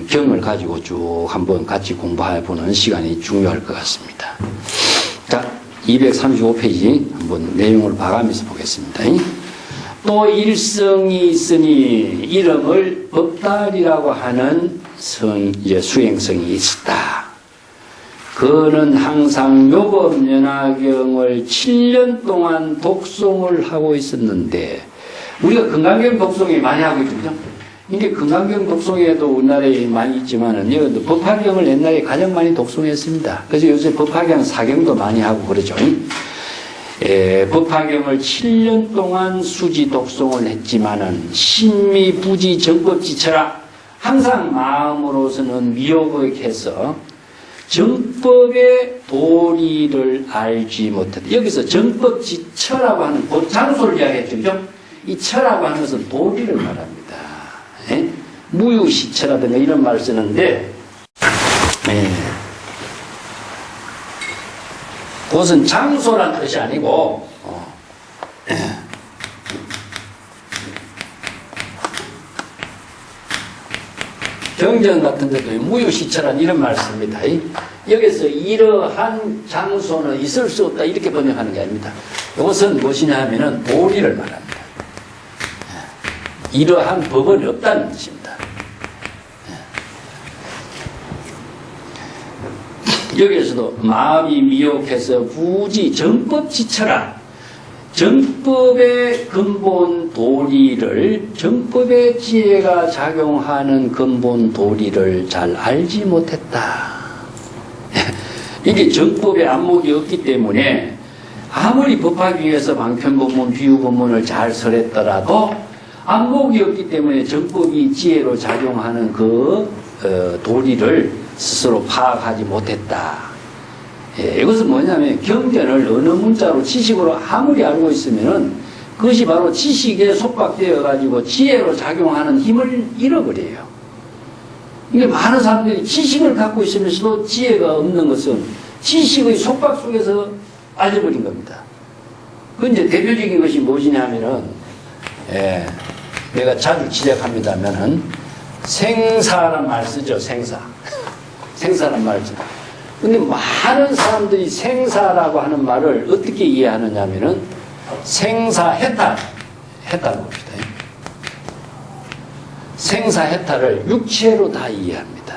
경을 가지고 쭉 한번 같이 공부해보는 시간이 중요할 것 같습니다. 자, 235페이지 한번 내용을 봐가면서 보겠습니다. 또 일성이 있으니 이름을 법달이라고 하는 이제 수행성이 있었다. 그는 항상 요법연화경을 7년 동안 독송을 하고 있었는데, 우리가 금강경 독송이 많이 하고 있거든요. 이게 금강경 독송에도 우리나라에 많이 있지만은, 법화경을 옛날에 가장 많이 독송했습니다. 그래서 요새 법화경 사경도 많이 하고 그러죠. 법화경을 7년 동안 수지 독송을 했지만은, 신미 부지 정법지처라 항상 마음으로서는 미혹해서 정법의 도리를 알지 못했다. 여기서 정법지처라고 하는 그 장소를 이야기했죠. 그죠? 이 처라고 하는 것은 도리를 말합니다. 예? 무유시처라든가 이런 말을 쓰는데 예. 그것은 장소란 뜻이 아니고 경전 같은 데도 무유시처란 이런 말을 씁니다. 여기서 이러한 장소는 있을 수 없다 이렇게 번역하는 게 아닙니다. 이것은 무엇이냐 하면은 도리를 말합니다. 이러한 법은 없다는 뜻입니다. 여기에서도 마음이 미혹해서 부지 정법지처라 정법의 근본 도리를 정법의 지혜가 작용하는 근본 도리를 잘 알지 못했다. 이게 정법의 안목이 없기 때문에 아무리 법하기 위해서 방편법문, 비유법문을 잘 설했더라도 안목이 없기 때문에 정법이 지혜로 작용하는 그 도리를 스스로 파악하지 못했다. 예, 이것은 뭐냐면 경전을 어느 문자로 지식으로 아무리 알고 있으면은 그것이 바로 지식에 속박되어 가지고 지혜로 작용하는 힘을 잃어버려요. 이게 많은 사람들이 지식을 갖고 있으면서도 지혜가 없는 것은 지식의 속박 속에서 빠져버린 겁니다. 그 이제 대표적인 것이 무엇이냐면은 예, 내가 자주 지적합니다면은 생사란 말 쓰죠. 생사란 말 쓰죠. 근데 많은 사람들이 생사라고 하는 말을 어떻게 이해하느냐면은 생사해탈 봅시다. 생사해탈을 육체로 다 이해합니다.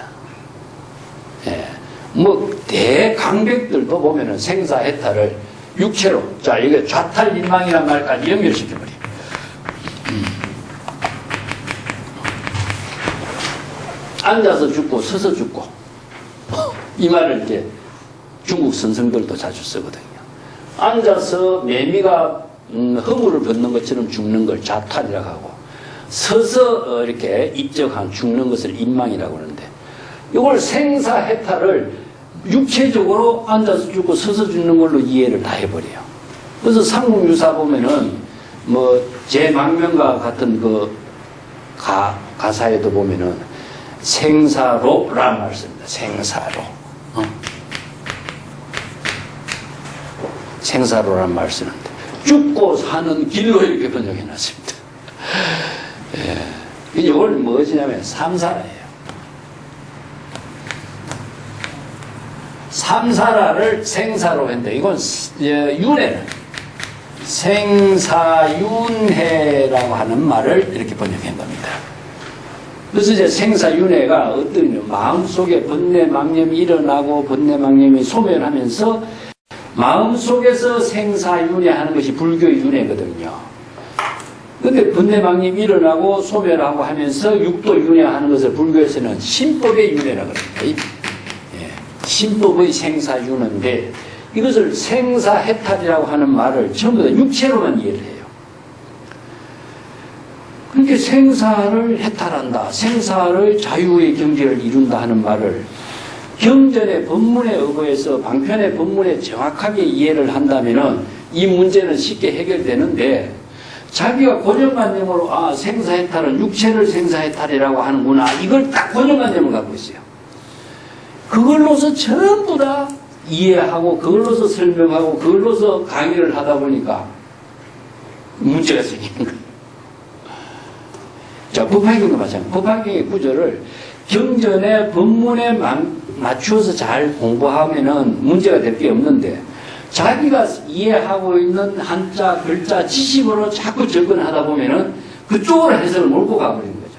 예. 뭐 대강백들도 보면은 생사해탈을 육체로 자 이게 좌탈민망이라는 말까지 연결시켜버려요. 앉아서 죽고 서서 죽고 이 말을 이제 중국 선생들도 자주 쓰거든요. 앉아서 매미가 허물을 벗는 것처럼 죽는 걸 좌탈이라고 하고 서서 이렇게 입적한 죽는 것을 인망이라고 하는데 이걸 생사해탈을 육체적으로 앉아서 죽고 서서 죽는 걸로 이해를 다 해버려요. 그래서 삼국유사 보면은 뭐 제망명과 같은 그 가사에도 보면은 생사로라는 말을 씁니다. 생사로. 생사로라는 말을 쓰는데 죽고 사는 길로 이렇게 번역해 놨습니다. 예. 이걸 무엇이냐면 삼사라예요. 삼사라를 생사로 했는데 이건 윤회는 생사윤회라고 하는 말을 이렇게 번역한 겁니다. 그래서 이제 생사윤회가 어떤 마음속에 번뇌망념이 일어나고 번뇌망념이 소멸하면서 마음속에서 생사윤회하는 것이 불교의 윤회거든요. 근데 번뇌망념이 일어나고 소멸하고 하면서 육도윤회하는 것을 불교에서는 신법의 윤회라고 합니다. 신법의 생사윤회인데 이것을 생사해탈이라고 하는 말을 전부 다 육체로만 이해를 해요. 그렇게 생사를 해탈한다, 생사를 자유의 경지를 이룬다 하는 말을 경전의 법문에 의거해서 방편의 법문에 정확하게 이해를 한다면은 이 문제는 쉽게 해결되는데 자기가 고정관념으로 생사해탈은 육체를 생사해탈이라고 하는구나 이걸 딱 고정관념을 갖고 있어요. 그걸로서 전부 다 이해하고 그걸로서 설명하고 그걸로서 강의를 하다 보니까 문제가 생기는 거예요. 자, 법화경도 마찬가지입니다. 법화경의 구절을 경전의 법문에 맞추어서 잘 공부하면은 문제가 될 게 없는데 자기가 이해하고 있는 한자, 글자, 지식으로 자꾸 접근하다 보면은 그쪽으로 해석을 몰고 가버리는 거죠.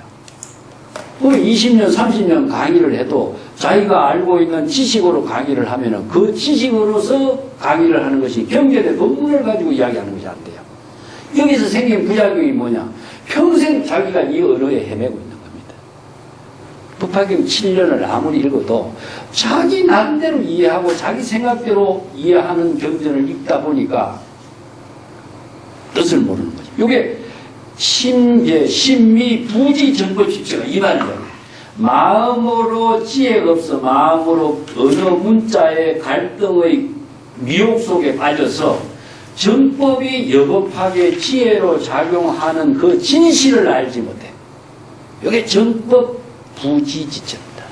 그럼 20년, 30년 강의를 해도 자기가 알고 있는 지식으로 강의를 하면은 그 지식으로서 강의를 하는 것이 경전의 법문을 가지고 이야기하는 것이 안 돼요. 여기서 생긴 부작용이 뭐냐? 평생 자기가 이 언어에 헤매고 있는 겁니다. 법화경 7년을 아무리 읽어도 자기 나름대로 이해하고 자기 생각대로 이해하는 경전을 읽다 보니까 뜻을 모르는 거죠. 이게 심미 부지 정법집체가 이 말이에요. 마음으로 지혜가 없어 마음으로 어느 문자의 갈등의 미혹 속에 빠져서 정법이 여법하게 지혜로 작용하는 그 진실을 알지 못해. 이게 정법 부지지체입니다.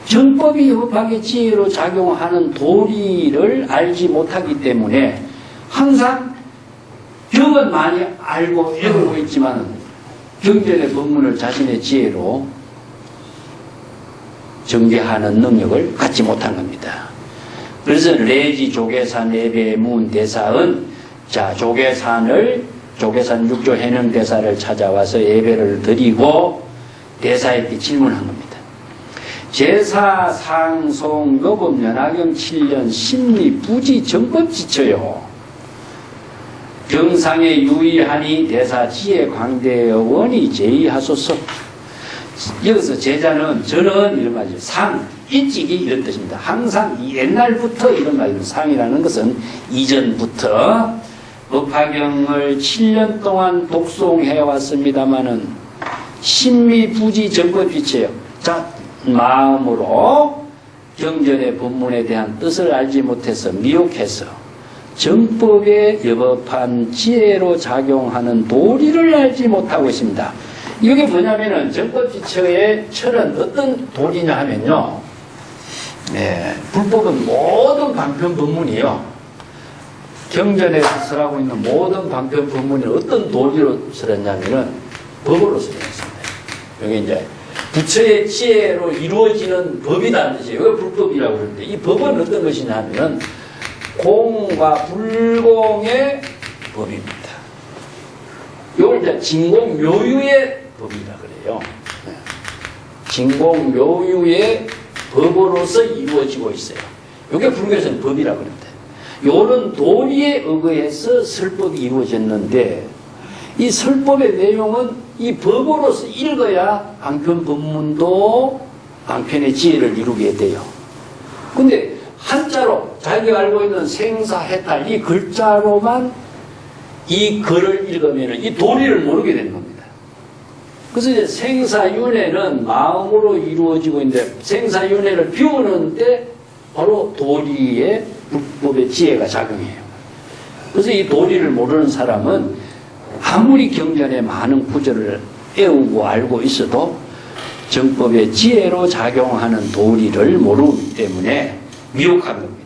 정법이 여법하게 지혜로 작용하는 도리를 알지 못하기 때문에 항상 경은 많이 알고 외우고 있지만 경전의 법문을 자신의 지혜로 전개하는 능력을 갖지 못한 겁니다. 그래서 레지 조계산 예배 문 대사은 자 조계산 6조 해능 대사를 찾아와서 예배를 드리고 대사에게 질문한 겁니다. 제사 상송 요법 연하경 7년 심리 부지 정법 지쳐요. 경상에 유의하니 대사 지혜 광대 원이 제의하소서. 여기서 제자는 저는 이런 말이죠. 상 일찍이 이런 뜻입니다. 항상 옛날부터 이런 말입니다. 상이라는 것은 이전부터 법화경을 7년 동안 독송해 왔습니다마는 신미부지 정법이체요. 자, 마음으로 경전의 본문에 대한 뜻을 알지 못해서 미혹해서 정법에 여법한 지혜로 작용하는 도리를 알지 못하고 있습니다. 이게 뭐냐면은 정법지처의 철은 어떤 도리냐 하면요. 불법은 모든 방편 법문이요. 경전에서 설하고 있는 모든 방편 법문이 어떤 도리로 설했냐면은 법으로 설했습니다. 여기 이제 부처의 지혜로 이루어지는 법이라는 뜻이에요. 왜 불법이라고 그러는데 이 법은 어떤 것이냐 하면은 공과 불공의 법입니다. 이걸 이제 진공묘유의 법이라 그래요. 진공묘유의 법으로서 이루어지고 있어요. 이게 불교에서는 법이라 그럽니다. 이런 도리에 의거해서 설법이 이루어졌는데 이 설법의 내용은 이 법으로서 읽어야 방편 법문도 방편의 지혜를 이루게 돼요. 근데 한자로 자기가 알고 있는 생사해탈 이 글자로만 이 글을 읽으면 이 도리를 모르게 되는 겁니다. 그래서 이제 생사윤회는 마음으로 이루어지고 있는데 생사윤회를 비우는데 바로 도리의 불법의 지혜가 작용해요. 그래서 이 도리를 모르는 사람은 아무리 경전에 많은 구절을 외우고 알고 있어도 정법의 지혜로 작용하는 도리를 모르기 때문에 미혹한 겁니다.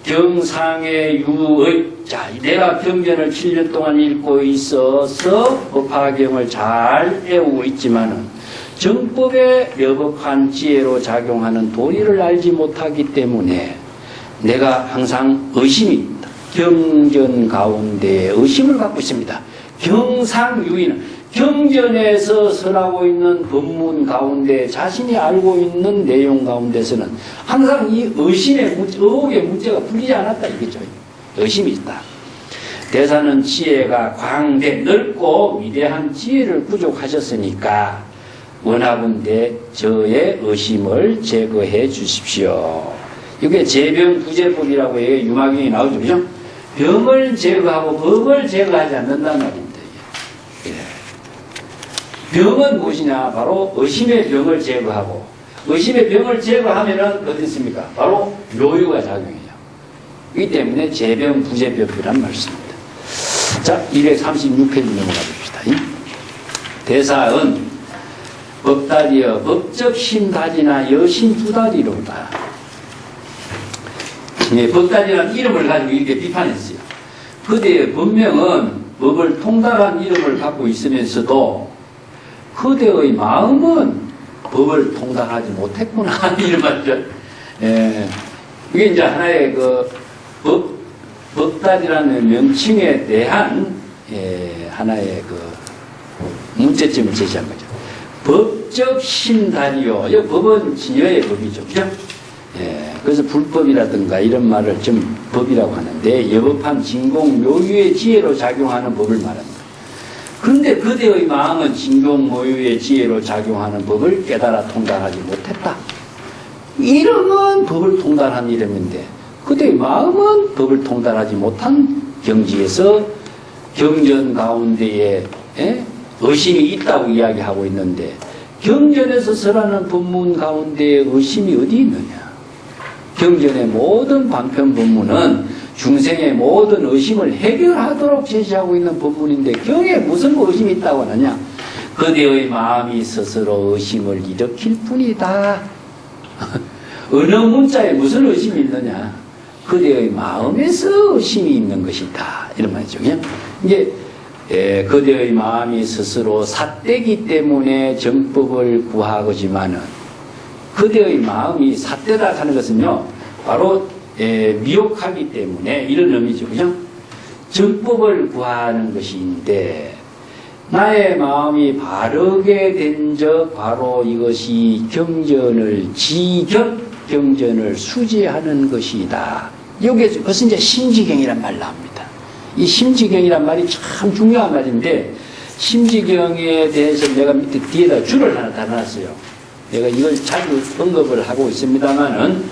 경상의 유의 자, 내가 경전을 7년 동안 읽고 있어서 법화경을 잘 외우고 있지만은 정법에 여법한 지혜로 작용하는 도리를 알지 못하기 때문에 내가 항상 의심이 있다. 경전 가운데 의심을 갖고 있습니다. 경상유의는 경전에서 설하고 있는 법문 가운데 자신이 알고 있는 내용 가운데서는 항상 이 의혹의 문제가 풀리지 않았다 이거죠. 의심이 있다. 대사는 지혜가 광대 넓고 위대한 지혜를 부족하셨으니까 원하건대 저의 의심을 제거해 주십시오. 이게 제병부제법이라고 해요. 유마경이 나오죠. 그죠? 병을 제거하고 법을 제거하지 않는단 말입니다. 병은 무엇이냐? 바로 의심의 병을 제거하고 의심의 병을 제거하면은 어디 있습니까? 바로 묘유가 작용해요. 이 때문에 제병부제법이란 말씀입니다. 자, 236페이지 넘어가 봅시다. 대사은 법다리여 법적 심다리나 여심 두다리로다. 법다리라는 이름을 가지고 이렇게 비판했어요. 그대의 본명은 법을 통달한 이름을 갖고 있으면서도 그대의 마음은 법을 통달하지 못했구나 이런 말이죠. 이게 이제 하나의 그 법달이라는 명칭에 대한 하나의 그 문제점을 제시한 거죠. 법적 신달이요. 이 법은 진여의 법이죠. 그죠? 그래서 불법이라든가 이런 말을 좀 법이라고 하는데 여법한 진공묘유의 지혜로 작용하는 법을 말합니다. 그런데 그대의 마음은 진공묘유의 지혜로 작용하는 법을 깨달아 통달하지 못했다. 이름은 법을 통달한 이름인데 그대의 마음은 법을 통달하지 못한 경지에서 경전 가운데에 의심이 있다고 이야기하고 있는데 경전에서 설하는 법문 가운데 의심이 어디 있느냐? 경전의 모든 반편 법문은 중생의 모든 의심을 해결하도록 제시하고 있는 법문인데 경에 무슨 의심이 있다고 하느냐? 그대의 마음이 스스로 의심을 일으킬 뿐이다. 어느 문자에 무슨 의심이 있느냐? 그대의 마음에서 의심이 있는 것이다. 이런 말이죠. 이제 그대의 마음이 스스로 삿되기 때문에 정법을 구하고지만은 그대의 마음이 삿되다 하는 것은요, 바로 미혹하기 때문에 이런 의미죠. 그죠? 정법을 구하는 것인데 나의 마음이 바르게 된 적 바로 이것이 경전을 경전을 수지하는 것이다. 여기에 그것은 이제 심지경이란 말을 합니다. 이 심지경이란 말이 참 중요한 말인데 심지경에 대해서 내가 밑에 뒤에다 줄을 하나 달아놨어요. 내가 이걸 자주 언급을 하고 있습니다만은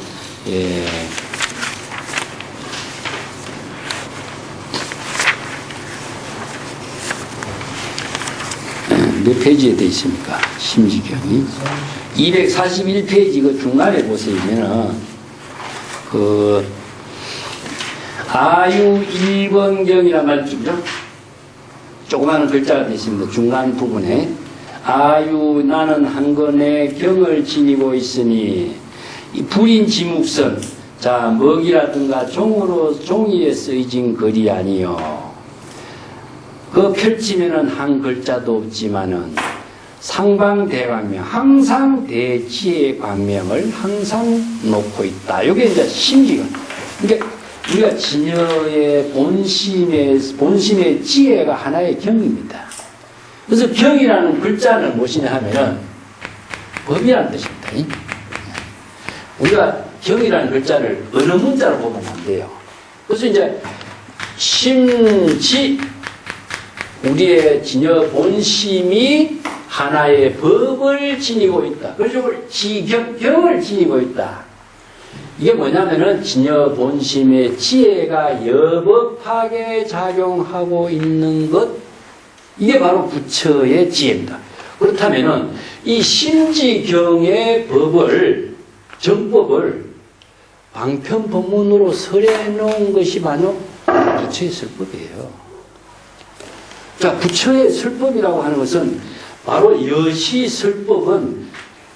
몇 페이지에 되어 있습니까? 심지경이 241페이지 그 중간에 보시면은 그 아유 1번경이란 말이 있죠. 조그마한 글자가 되어 있습니다. 중간 부분에 아유 나는 한 권의 경을 지니고 있으니 이 불인 지묵선 자 먹이라든가 종이에 쓰여진 글이 아니요. 그 펼치면은 한 글자도 없지만은 상방대광명 항상 대지의 광명을 항상 놓고 있다. 이게 이제 심지가. 그러니까 우리가 진여의 본심의 지혜가 하나의 경입니다. 그래서 경이라는 글자는 무엇이냐 하면은 법이라는 뜻입니다. 우리가 경이라는 글자를 어느 문자로 보면 안 돼요. 그래서 이제 심지 우리의 진여 본심이 하나의 법을 지니고 있다. 그래서 경을 지니고 있다. 이게 뭐냐면은 진여 본심의 지혜가 여법하게 작용하고 있는 것, 이게 바로 부처의 지혜입니다. 그렇다면은 이 심지경의 법을, 정법을 방편 법문으로 설해 놓은 것이 바로 부처의 설법이에요. 자, 부처의 설법이라고 하는 것은 바로 여시 설법은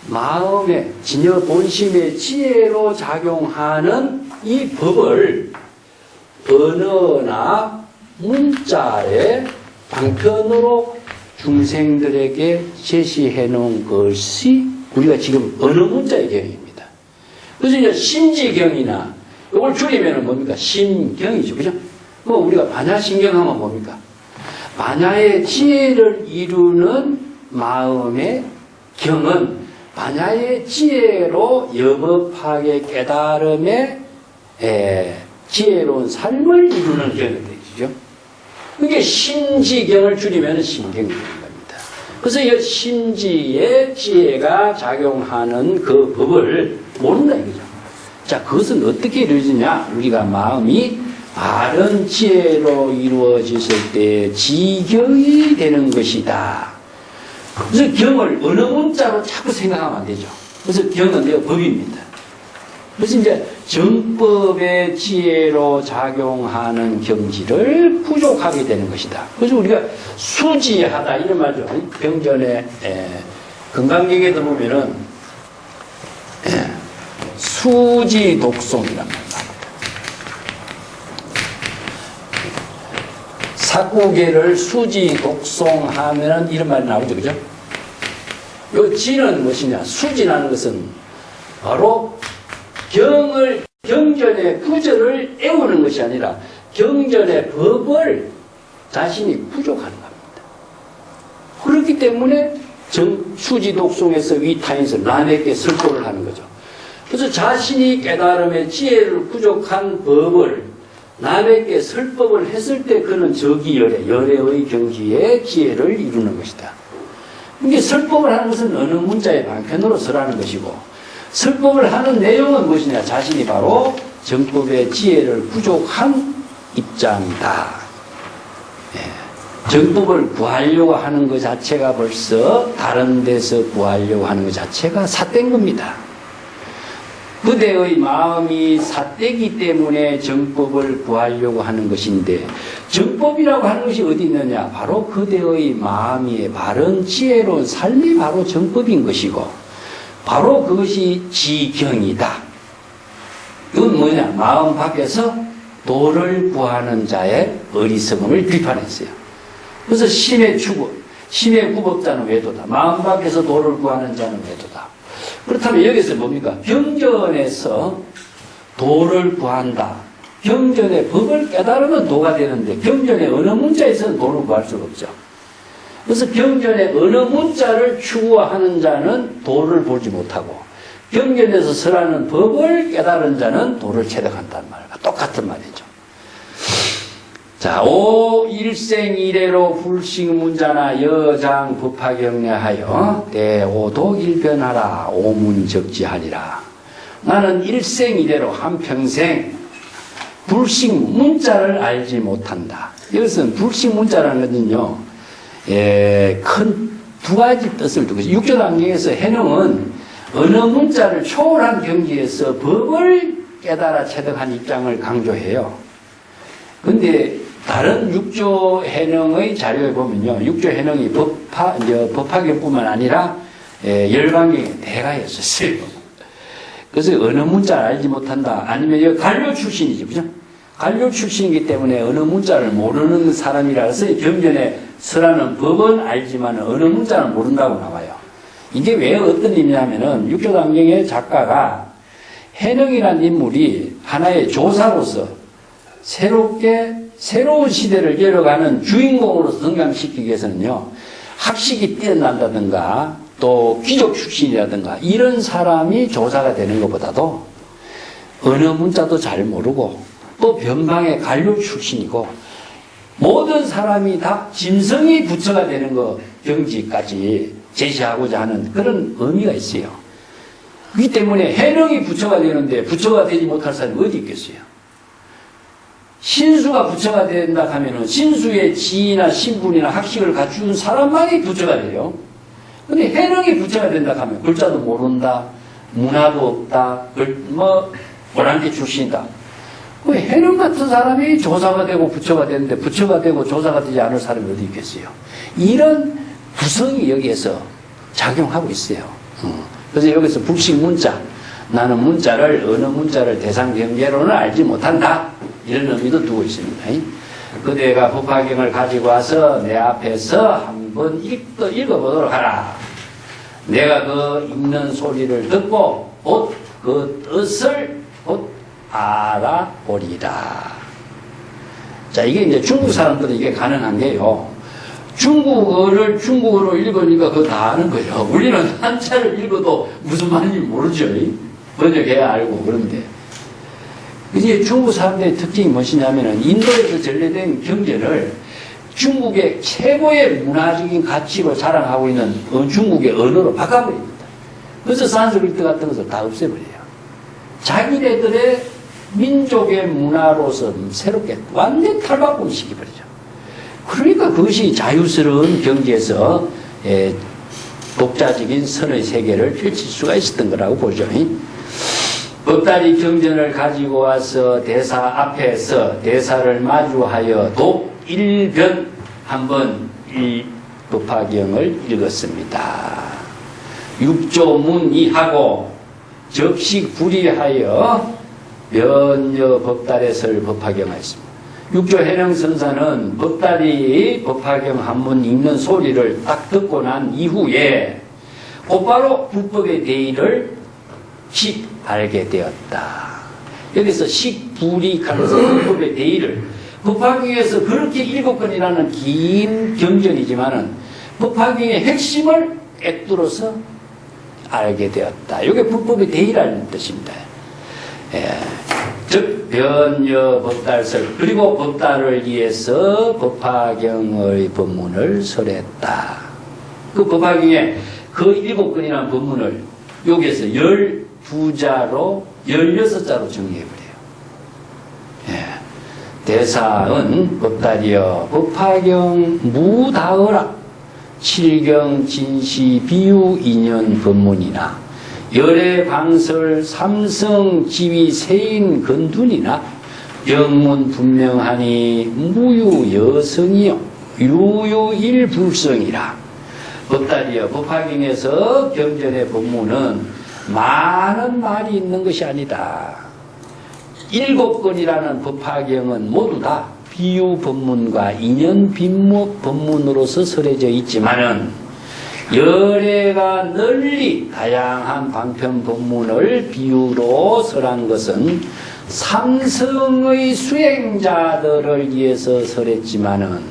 마음의 진여 본심의 지혜로 작용하는 이 법을 언어나 문자의 방편으로 중생들에게 제시해 놓은 것이 우리가 지금 언어 문자의 경입니다. 그래서 이제 심지경이나 이걸 줄이면 뭡니까? 심경이죠. 그죠? 뭐 우리가 반야심경 하면 뭡니까? 반야의 지혜를 이루는 마음의 경은 반야의 지혜로 여법하게 깨달음의 지혜로운 삶을 이루는 경이 되죠. 그게 심지경을 줄이면 심경이 되는 겁니다. 그래서 이 심지의 지혜가 작용하는 그 법을 모른다 이거죠. 자, 그것은 어떻게 이루어지냐? 우리가 마음이 바른 지혜로 이루어졌을 때 지경이 되는 것이다. 그래서 경을 어느 문자로 자꾸 생각하면 안 되죠. 그래서 경은 내 법입니다. 그래서 이제 정법의 지혜로 작용하는 경지를 부족하게 되는 것이다. 그래서 우리가 수지하다 이런 말이죠. 경전에 건강경에도 보면은 수지 독송이란 말입니다. 사구계를 수지 독송하면은 이런 말이 나오죠. 그죠? 요 지는 무엇이냐? 수지라는 것은 바로 경전의 구절을 애우는 것이 아니라 경전의 법을 자신이 부족하는 겁니다. 그렇기 때문에 수지 독송에서 위타인서 남에게 설교를 하는 거죠. 그래서 자신이 깨달음의 지혜를 부족한 법을 남에게 설법을 했을 때 그는 열애의 경지에 지혜를 이루는 것이다. 이게 설법을 하는 것은 어느 문자의 방편으로 설하는 것이고 설법을 하는 내용은 무엇이냐? 자신이 바로 정법의 지혜를 부족한 입장이다. 정법을 구하려고 하는 것 자체가 벌써 다른 데서 구하려고 하는 것 자체가 삿된 겁니다. 그대의 마음이 삿되기 때문에 정법을 구하려고 하는 것인데, 정법이라고 하는 것이 어디 있느냐? 바로 그대의 마음이 바른 지혜로운 삶이 바로 정법인 것이고, 바로 그것이 지경이다. 이건 뭐냐? 마음 밖에서 도를 구하는 자의 어리석음을 비판했어요. 그래서 심의 추구, 심의 구법자는 외도다. 마음 밖에서 도를 구하는 자는 외도다. 그렇다면 여기서 뭡니까? 경전에서 도를 구한다. 경전의 법을 깨달으면 도가 되는데 경전의 어느 문자에서는 도를 구할 수가 없죠. 그래서 경전의 어느 문자를 추구하는 자는 도를 보지 못하고 경전에서 설하는 법을 깨달은 자는 도를 체득한다는 말과 똑같은 말이죠. 자, 오 일생이래로 불식문자나 여장 법화경례하여 대오독일변하라 오문적지하리라. 나는 일생이래로 한평생 불식문자를 알지 못한다. 이것은 불식문자라는 것은요, 큰 두 가지 뜻을 두고 있어요. 육조당경에서 해능은 어느 문자를 초월한 경지에서 법을 깨달아 체득한 입장을 강조해요. 근데 다른 육조 해능의 자료에 보면요, 육조 해능이 법화경뿐만 아니라 열반경에 대가였었어요. 그래서 어느 문자를 알지 못한다. 아니면 관료 출신이지, 그죠? 관료 출신이기 때문에 어느 문자를 모르는 사람이라서 경전에 설하는 법은 알지만 어느 문자는 모른다고 나와요. 이게 왜 어떤 의미냐면은 육조당경의 작가가 해능이라는 인물이 하나의 조사로서 새로운 시대를 열어가는 주인공으로 등장시키기 위해서는요, 학식이 뛰어난다든가 또 귀족 출신이라든가 이런 사람이 조사가 되는 것보다도 어느 문자도 잘 모르고 또 변방의 관료 출신이고 모든 사람이 다 짐승이 부처가 되는 것 경지까지 제시하고자 하는 그런 의미가 있어요. 그렇기 때문에 해능이 부처가 되는데 부처가 되지 못할 사람이 어디 있겠어요? 신수가 부처가 된다 하면은 신수의 지위나 신분이나 학식을 갖춘 사람만이 부처가 돼요. 근데 해능이 부처가 된다 하면 글자도 모른다, 문화도 없다, 보란계 출신이다. 그 해능 같은 사람이 조사가 되고 부처가 되는데 부처가 되고 조사가 되지 않을 사람이 어디 있겠어요? 이런 구성이 여기에서 작용하고 있어요. 그래서 여기서 불식문자, 나는 문자를 어느 문자를 대상 경계로는 알지 못한다. 이런 의미도 두고 있습니다. 그대가 법화경을 가지고 와서 내 앞에서 한번 읽어보도록 하라. 내가 그 읽는 소리를 듣고 곧 그 뜻을 곧 알아보리라. 자, 이게 이제 중국 사람들은 이게 가능한 게요. 중국어를 중국어로 읽으니까 그거 다 아는 거예요. 우리는 한자를 읽어도 무슨 말인지 모르죠. 번역해야 알고 그런데. 이제 중국 사람들의 특징이 무엇이냐면은 인도에서 전래된 경전을 중국의 최고의 문화적인 가치로 자랑하고 있는 중국의 언어로 바꿔버립니다. 그래서 산스크리트 같은 것을 다 없애버려요. 자기네들의 민족의 문화로서 새롭게 완전 탈바꿈 시켜버리죠. 그러니까 그것이 자유스러운 경지에서 독자적인 선의 세계를 펼칠 수가 있었던 거라고 보죠. 법다리 경전을 가지고 와서 대사 앞에서 대사를 마주하여 독일변 한번 이 법화경을 읽었습니다. 육조문이하고 적식불이하여 면여 법달에설 법화경하였습니다. 육조해령선사는 법다리 법화경 한번 읽는 소리를 딱 듣고 난 이후에 곧바로 불법의 대의를 알게 되었다. 여기서 식불이 가면서 불법의 대의를 법화경에서 그렇게 7건이라는 긴 경전이지만은 법화경의 핵심을 꿰뚫어서 알게 되었다. 이게 불법의 대의라는 뜻입니다. 즉 변여 법달설, 그리고 법달을 위해서 법화경의 법문을 설했다. 그 법화경에 그 7건이라는 법문을 여기에서 12자로 16자로 정리해버려요. 대사은 법다리여 법화경 무다어라 칠경 진시 비유 인연 법문이나 열애 방설 삼성 지위 세인 건둔이나 영문 분명하니 무유 여성이요 유유일 불성이라. 법다리여 법화경에서 경전의 법문은 많은 말이 있는 것이 아니다. 7건이라는 법화경은 모두 다 비유 법문과 인연 빈목 법문으로서 설해져 있지만은 열애가 널리 다양한 방편 법문을 비유로 설한 것은 삼성의 수행자들을 위해서 설했지만은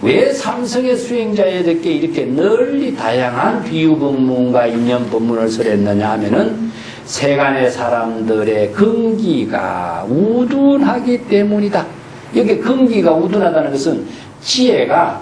왜 삼성의 수행자에게 이렇게 널리 다양한 비유 법문과 인연 법문을 설했느냐 하면은 세간의 사람들의 근기가 우둔하기 때문이다. 여기 근기가 우둔하다는 것은 지혜가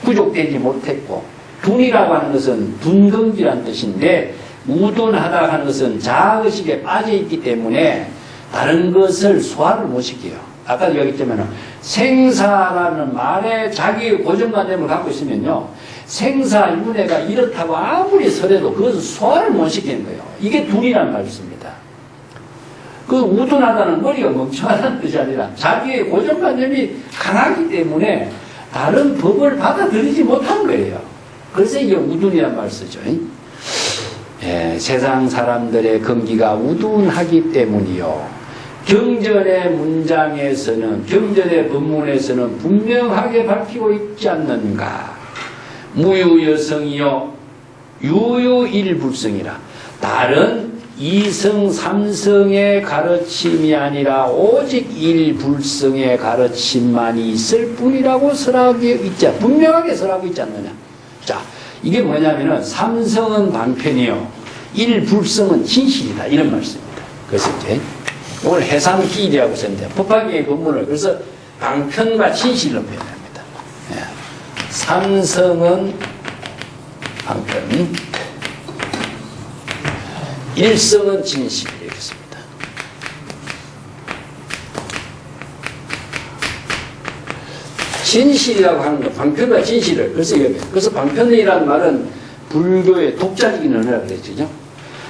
부족되지 못했고, 둔이라고 하는 것은 둔근기란 뜻인데 우둔하다 하는 것은 자의식에 빠져있기 때문에 다른 것을 소화를 못 시켜요. 아까도 얘기했지만 생사라는 말에 자기의 고정관념을 갖고 있으면요, 생사윤회가 이렇다고 아무리 설해도 그것을 소화를 못 시키는 거예요. 이게 둔이라는 말씀입니다. 그 우둔하다는 머리가 멍청하다는 뜻이 아니라 자기의 고정관념이 강하기 때문에 다른 법을 받아들이지 못한 거예요. 그래서 이게 우둔이란 말을 쓰죠. 세상 사람들의 근기가 우둔하기 때문이요. 경전의 문장에서는, 경전의 법문에서는 분명하게 밝히고 있지 않는가. 무유여성이요 유유일불성이라. 다른 이성 삼성의 가르침이 아니라 오직 일불성의 가르침만이 있을 뿐이라고 설하고 있지, 분명하게 설하고 있지 않느냐. 자, 이게 뭐냐면은 삼성은 방편이요 일불성은 진실이다, 이런 말씀입니다. 그래서 이제 오늘 해상기일이라고 썼는데 법화경의 법문을 그래서 방편과 진실로 표현합니다. 삼성은 방편, 일성은 진실, 이렇게 씁니다. 진실이라고 하는 거, 방편과 진실을, 그래서 방편이라는 말은 불교의 독자적인 언어라고 그랬죠.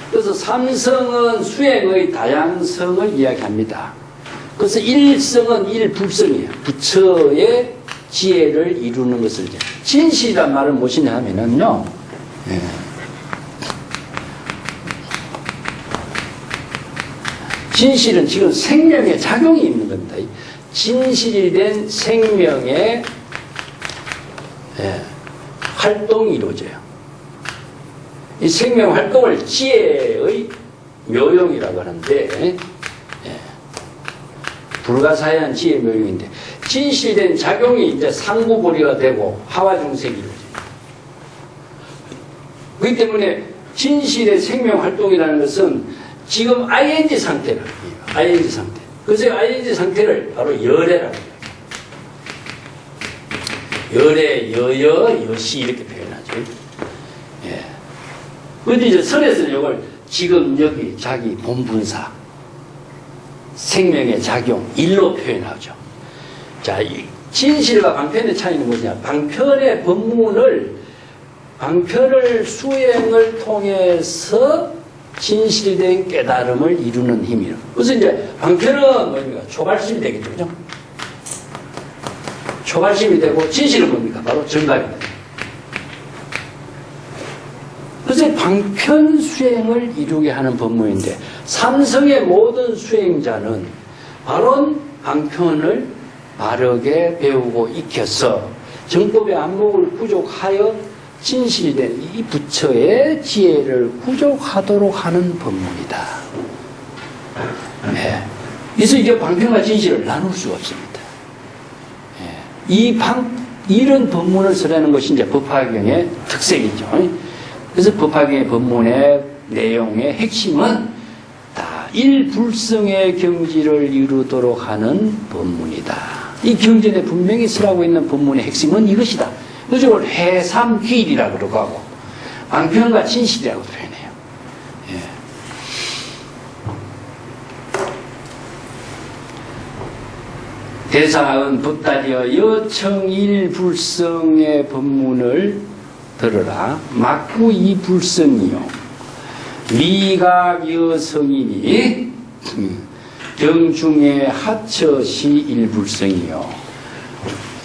그래서 삼성은 수행의 다양성을 이야기합니다. 그래서 일성은 일불성이에요. 부처의 지혜를 이루는 것을. 진실이란 말은 무엇이냐 하면은요, 진실은 지금 생명의 작용이 있는 겁니다. 진실이 된 생명의 활동이 이루어져요. 이 생명 활동을 지혜의 묘용이라고 하는데, 불가사의한 지혜의 묘용인데, 진실된 작용이 이제 상구보리가 되고 하와중생이 이루어져요. 그렇기 때문에 진실의 생명 활동이라는 것은 지금 ing 상태라고 해요. ing 상태. 그래서 ing 상태를 바로 열애라고 해요. 열애, 여여, 여시 이렇게 표현하죠. 그런데 이제 설에서는 이걸 지금 여기 자기 본분사, 생명의 작용, 일로 표현하죠. 자, 이 진실과 방편의 차이는 뭐냐? 방편의 법문을, 방편을 수행을 통해서 진실된 깨달음을 이루는 힘이에요. 그래서 이제 방편은 뭡니까? 초발심이 되겠죠. 그죠? 초발심이 되고, 진실은 뭡니까? 바로 정각입니다. 그래서 방편 수행을 이루게 하는 법문인데, 삼성의 모든 수행자는 바로 방편을 바르게 배우고 익혀서 정법의 안목을 구족하여 진실된 이 부처의 지혜를 구족하도록 하는 법문이다. 그래서 이게 방편과 진실을 나눌 수가 없습니다. 이런 법문을 설하는 것이 이제 법화경의 특색이죠. 그래서 법화경의 법문의 내용의 핵심은 다 일불성의 경지를 이루도록 하는 법문이다. 이 경전에 분명히 설하고 있는 법문의 핵심은 이것이다. 그래서 이걸 해삼귀일이라고 그러고 하고 방편과 진실이라고 표현해요. 대사은 붙다리어 여청일불성의 법문을 들으라. 막구이불성이요 미각여성이니 경중에 하처시일불성이요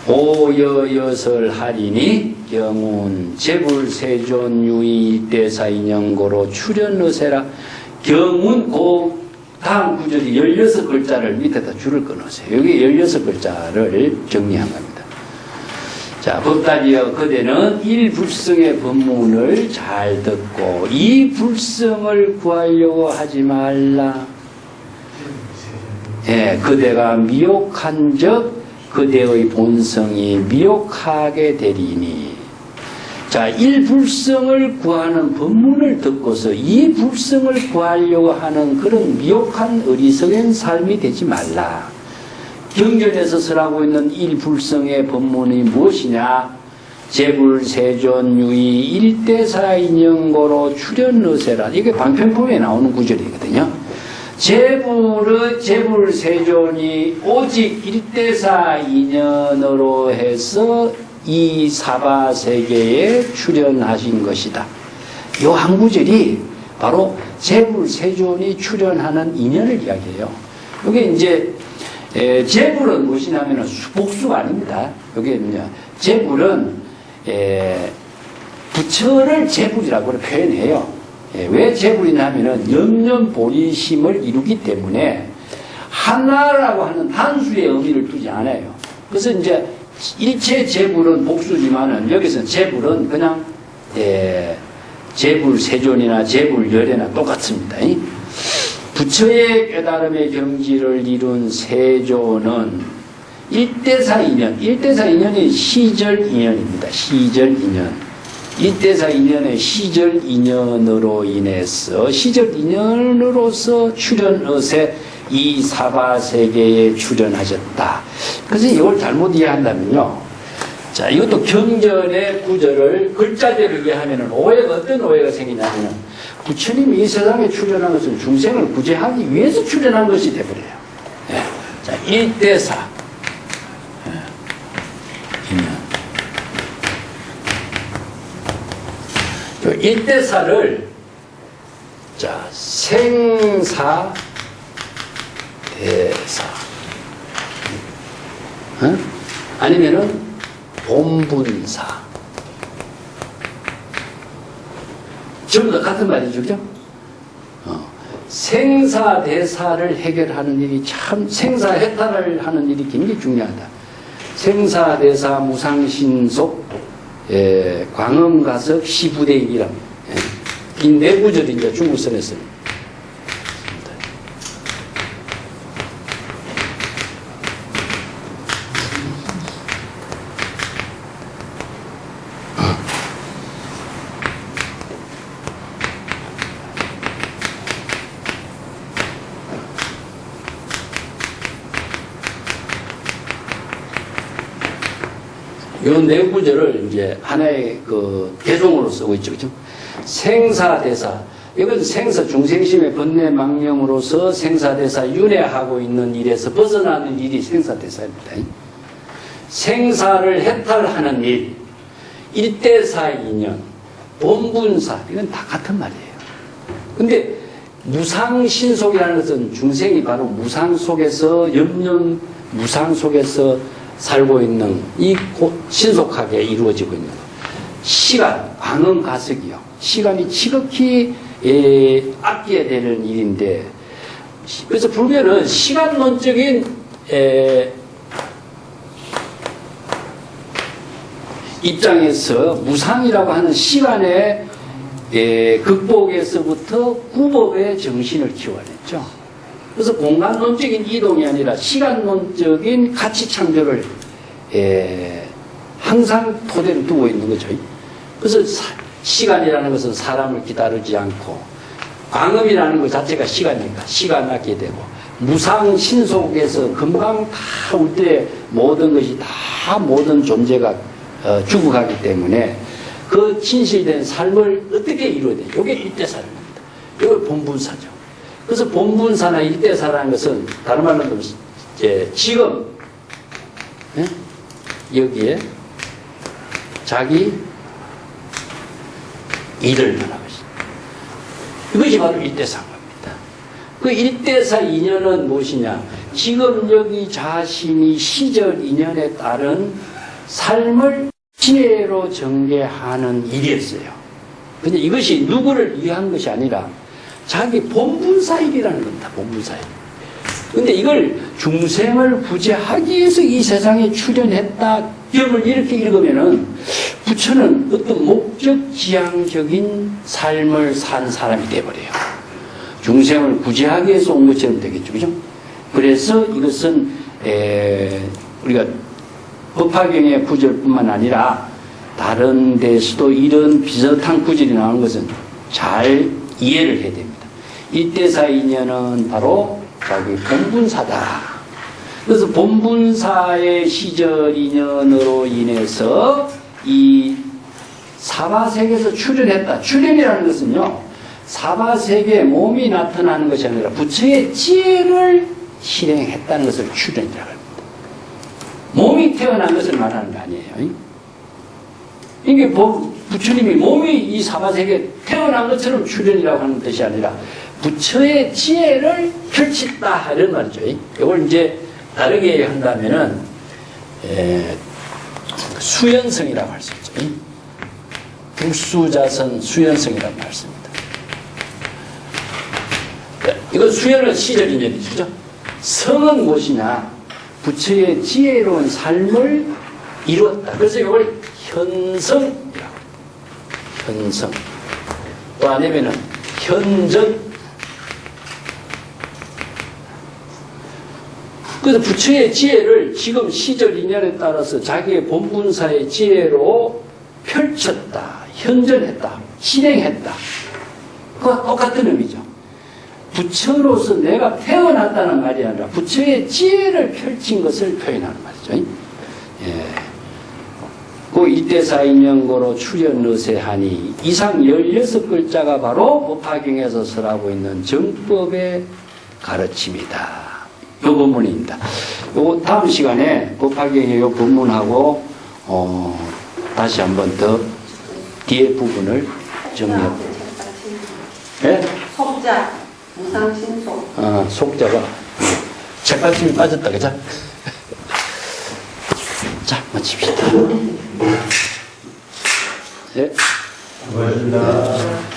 오여여설하리니 경운 재불세존유의대사인연고로 출연의세라. 경운 고 다음 구절이 16글자를 밑에다 줄을 끊으세요. 여기 16글자를 정리한 겁니다. 자, 법다리여 그대는 일불성의 법문을 잘 듣고 이 불성을 구하려고 하지 말라. 예, 그대가 미혹한 적 그대의 본성이 미혹하게 되리니. 자, 일불성을 구하는 법문을 듣고서 이 불성을 구하려고 하는 그런 미혹한 어리석은 삶이 되지 말라. 경전에서 설하고 있는 일불성의 법문이 무엇이냐? 재불세존유의 일대사인연고로 출연의세라. 이게 방편법에 나오는 구절이거든요. 재불세존이 오직 일대사인연으로 해서 이 사바세계에 출연하신 것이다. 요 한 구절이 바로 재불세존이 출연하는 인연을 이야기해요. 이게 이제 재불은 무엇이냐면 복수가 아닙니다. 이게 재불은 부처를 재불이라고 표현해요. 왜 재불이냐면은 영념보리심을 이루기 때문에 하나라고 하는 단수의 의미를 두지 않아요. 그래서 이제 일체 재불은 복수지만은 여기서 재불은 그냥 재불세존이나 재불열애나 똑같습니다. 부처의 깨달음의 경지를 이룬 세존은 일대사인연, 일대사인연이 시절인연입니다. 시절인연. 일대사인연의 시절인연으로 인해서 시절인연으로서 출연의세 이 사바세계에 출연하셨다. 그래서 이걸 잘못 이해한다면요. 자, 이것도 경전의 구절을 글자대로 이해하면 오해가, 어떤 오해가 생기냐면 부처님이 이 세상에 출연한 것은 중생을 구제하기 위해서 출연한 것이 되버려요. 예. 자, 일대사. 일대사를, 자, 생사, 대사. 아니면은 본분사. 전부 다 같은 말이죠, 그죠? 생사대사를 해결하는 일이 참, 생사해탈을 하는 일이 굉장히 중요하다. 생사대사 무상신속, 광음가석 시부대입이랍니다. 이 네 구절이 이제 중국선에서. 이 네 구절을 이제 하나의 그 개종으로 쓰고 있죠. 그죠? 생사대사. 이건 생사, 중생심의 번뇌 망령으로서 생사대사 윤회하고 있는 일에서 벗어나는 일이 생사대사입니다. 생사를 해탈하는 일, 일대사 인연, 본분사, 이건 다 같은 말이에요. 근데 무상신속이라는 것은 중생이 바로 무상 속에서, 염려 무상 속에서 살고 있는 이 신속하게 이루어지고 있는 것. 시간, 광음가석이요. 시간이 지극히 아껴야 되는 일인데, 그래서 불교는 시간론적인 입장에서 무상이라고 하는 시간의 극복에서부터 구법의 정신을 키워냈죠. 그래서 공간론적인 이동이 아니라 시간론적인 가치 창조를 항상 토대로 두고 있는 거죠. 그래서 시간이라는 것은 사람을 기다리지 않고, 광음이라는 것 자체가 시간이니까 시간 아끼게 되고, 무상신속에서 금방 다 올 때 모든 것이 다 모든 존재가 죽어가기 때문에 그 진실된 삶을 어떻게 이루어야 돼요? 이게 일대사입니다. 이걸 본분사죠. 그래서 본분사나 일대사라는 것은 다른 말로 하면 지금 여기에 자기 일을 하는 것입니다. 이것이 바로 일대상입니다. 그 일대사 인연은 무엇이냐? 지금 여기 자신이 시절 인연에 따른 삶을 지혜로 전개하는 일이었어요. 근데 이것이 누구를 위한 것이 아니라 자기 본분사일이라는 겁니다. 본분사일. 근데 이걸 중생을 구제하기 위해서 이 세상에 출현했다 점을 이렇게 읽으면은 부처는 어떤 목적지향적인 삶을 산 사람이 되어버려요. 중생을 구제하기 위해서 온 것처럼 되겠죠. 그죠? 그래서 이것은 우리가 법화경의 구절뿐만 아니라 다른 데서도 이런 비슷한 구절이 나오는 것은 잘 이해를 해야 됩니다. 일대사 인연은 바로 자기 본분사다. 그래서 본분사의 시절 인연으로 인해서 이 사바세계에서 출현했다. 출현이라는 것은요, 사바세계에 몸이 나타나는 것이 아니라 부처의 지혜를 실행했다는 것을 출현이라고 합니다. 몸이 태어난 것을 말하는 거 아니에요. 이게 부처님이 몸이 이 사바세계에 태어난 것처럼 출현이라고 하는 뜻이 아니라 부처의 지혜를 펼쳤다 이런 말이죠. 이걸 이제 다르게 한다면은 수연성이라고 할 수 있죠. 불수자선 수연성이라고 말씀입니다. 이건 수연은 시절 인연이죠. 성은 무엇이냐? 부처의 지혜로운 삶을 이루었다. 그래서 이걸 현성이라고 합니다. 현성. 또 아니면은 현전. 그래서 부처의 지혜를 지금 시절 인연에 따라서 자기의 본분사의 지혜로 펼쳤다, 현전했다, 실행했다. 그와 똑같은 의미죠. 부처로서 내가 태어났다는 말이 아니라 부처의 지혜를 펼친 것을 표현하는 말이죠. 예. 그 일대사인연고로 출현의세하니 이상 16글자가 바로 법화경에서 설하고 있는 정법의 가르침이다. 요 본문입니다. 요 다음 시간에 법화경의 요 본문하고 다시 한번 더 뒤에 부분을 정리해. 예?
속자, 무상신속.
속자가 책받침이 빠졌다, 그죠? 자, 마칩시다. 예.
고맙습니다.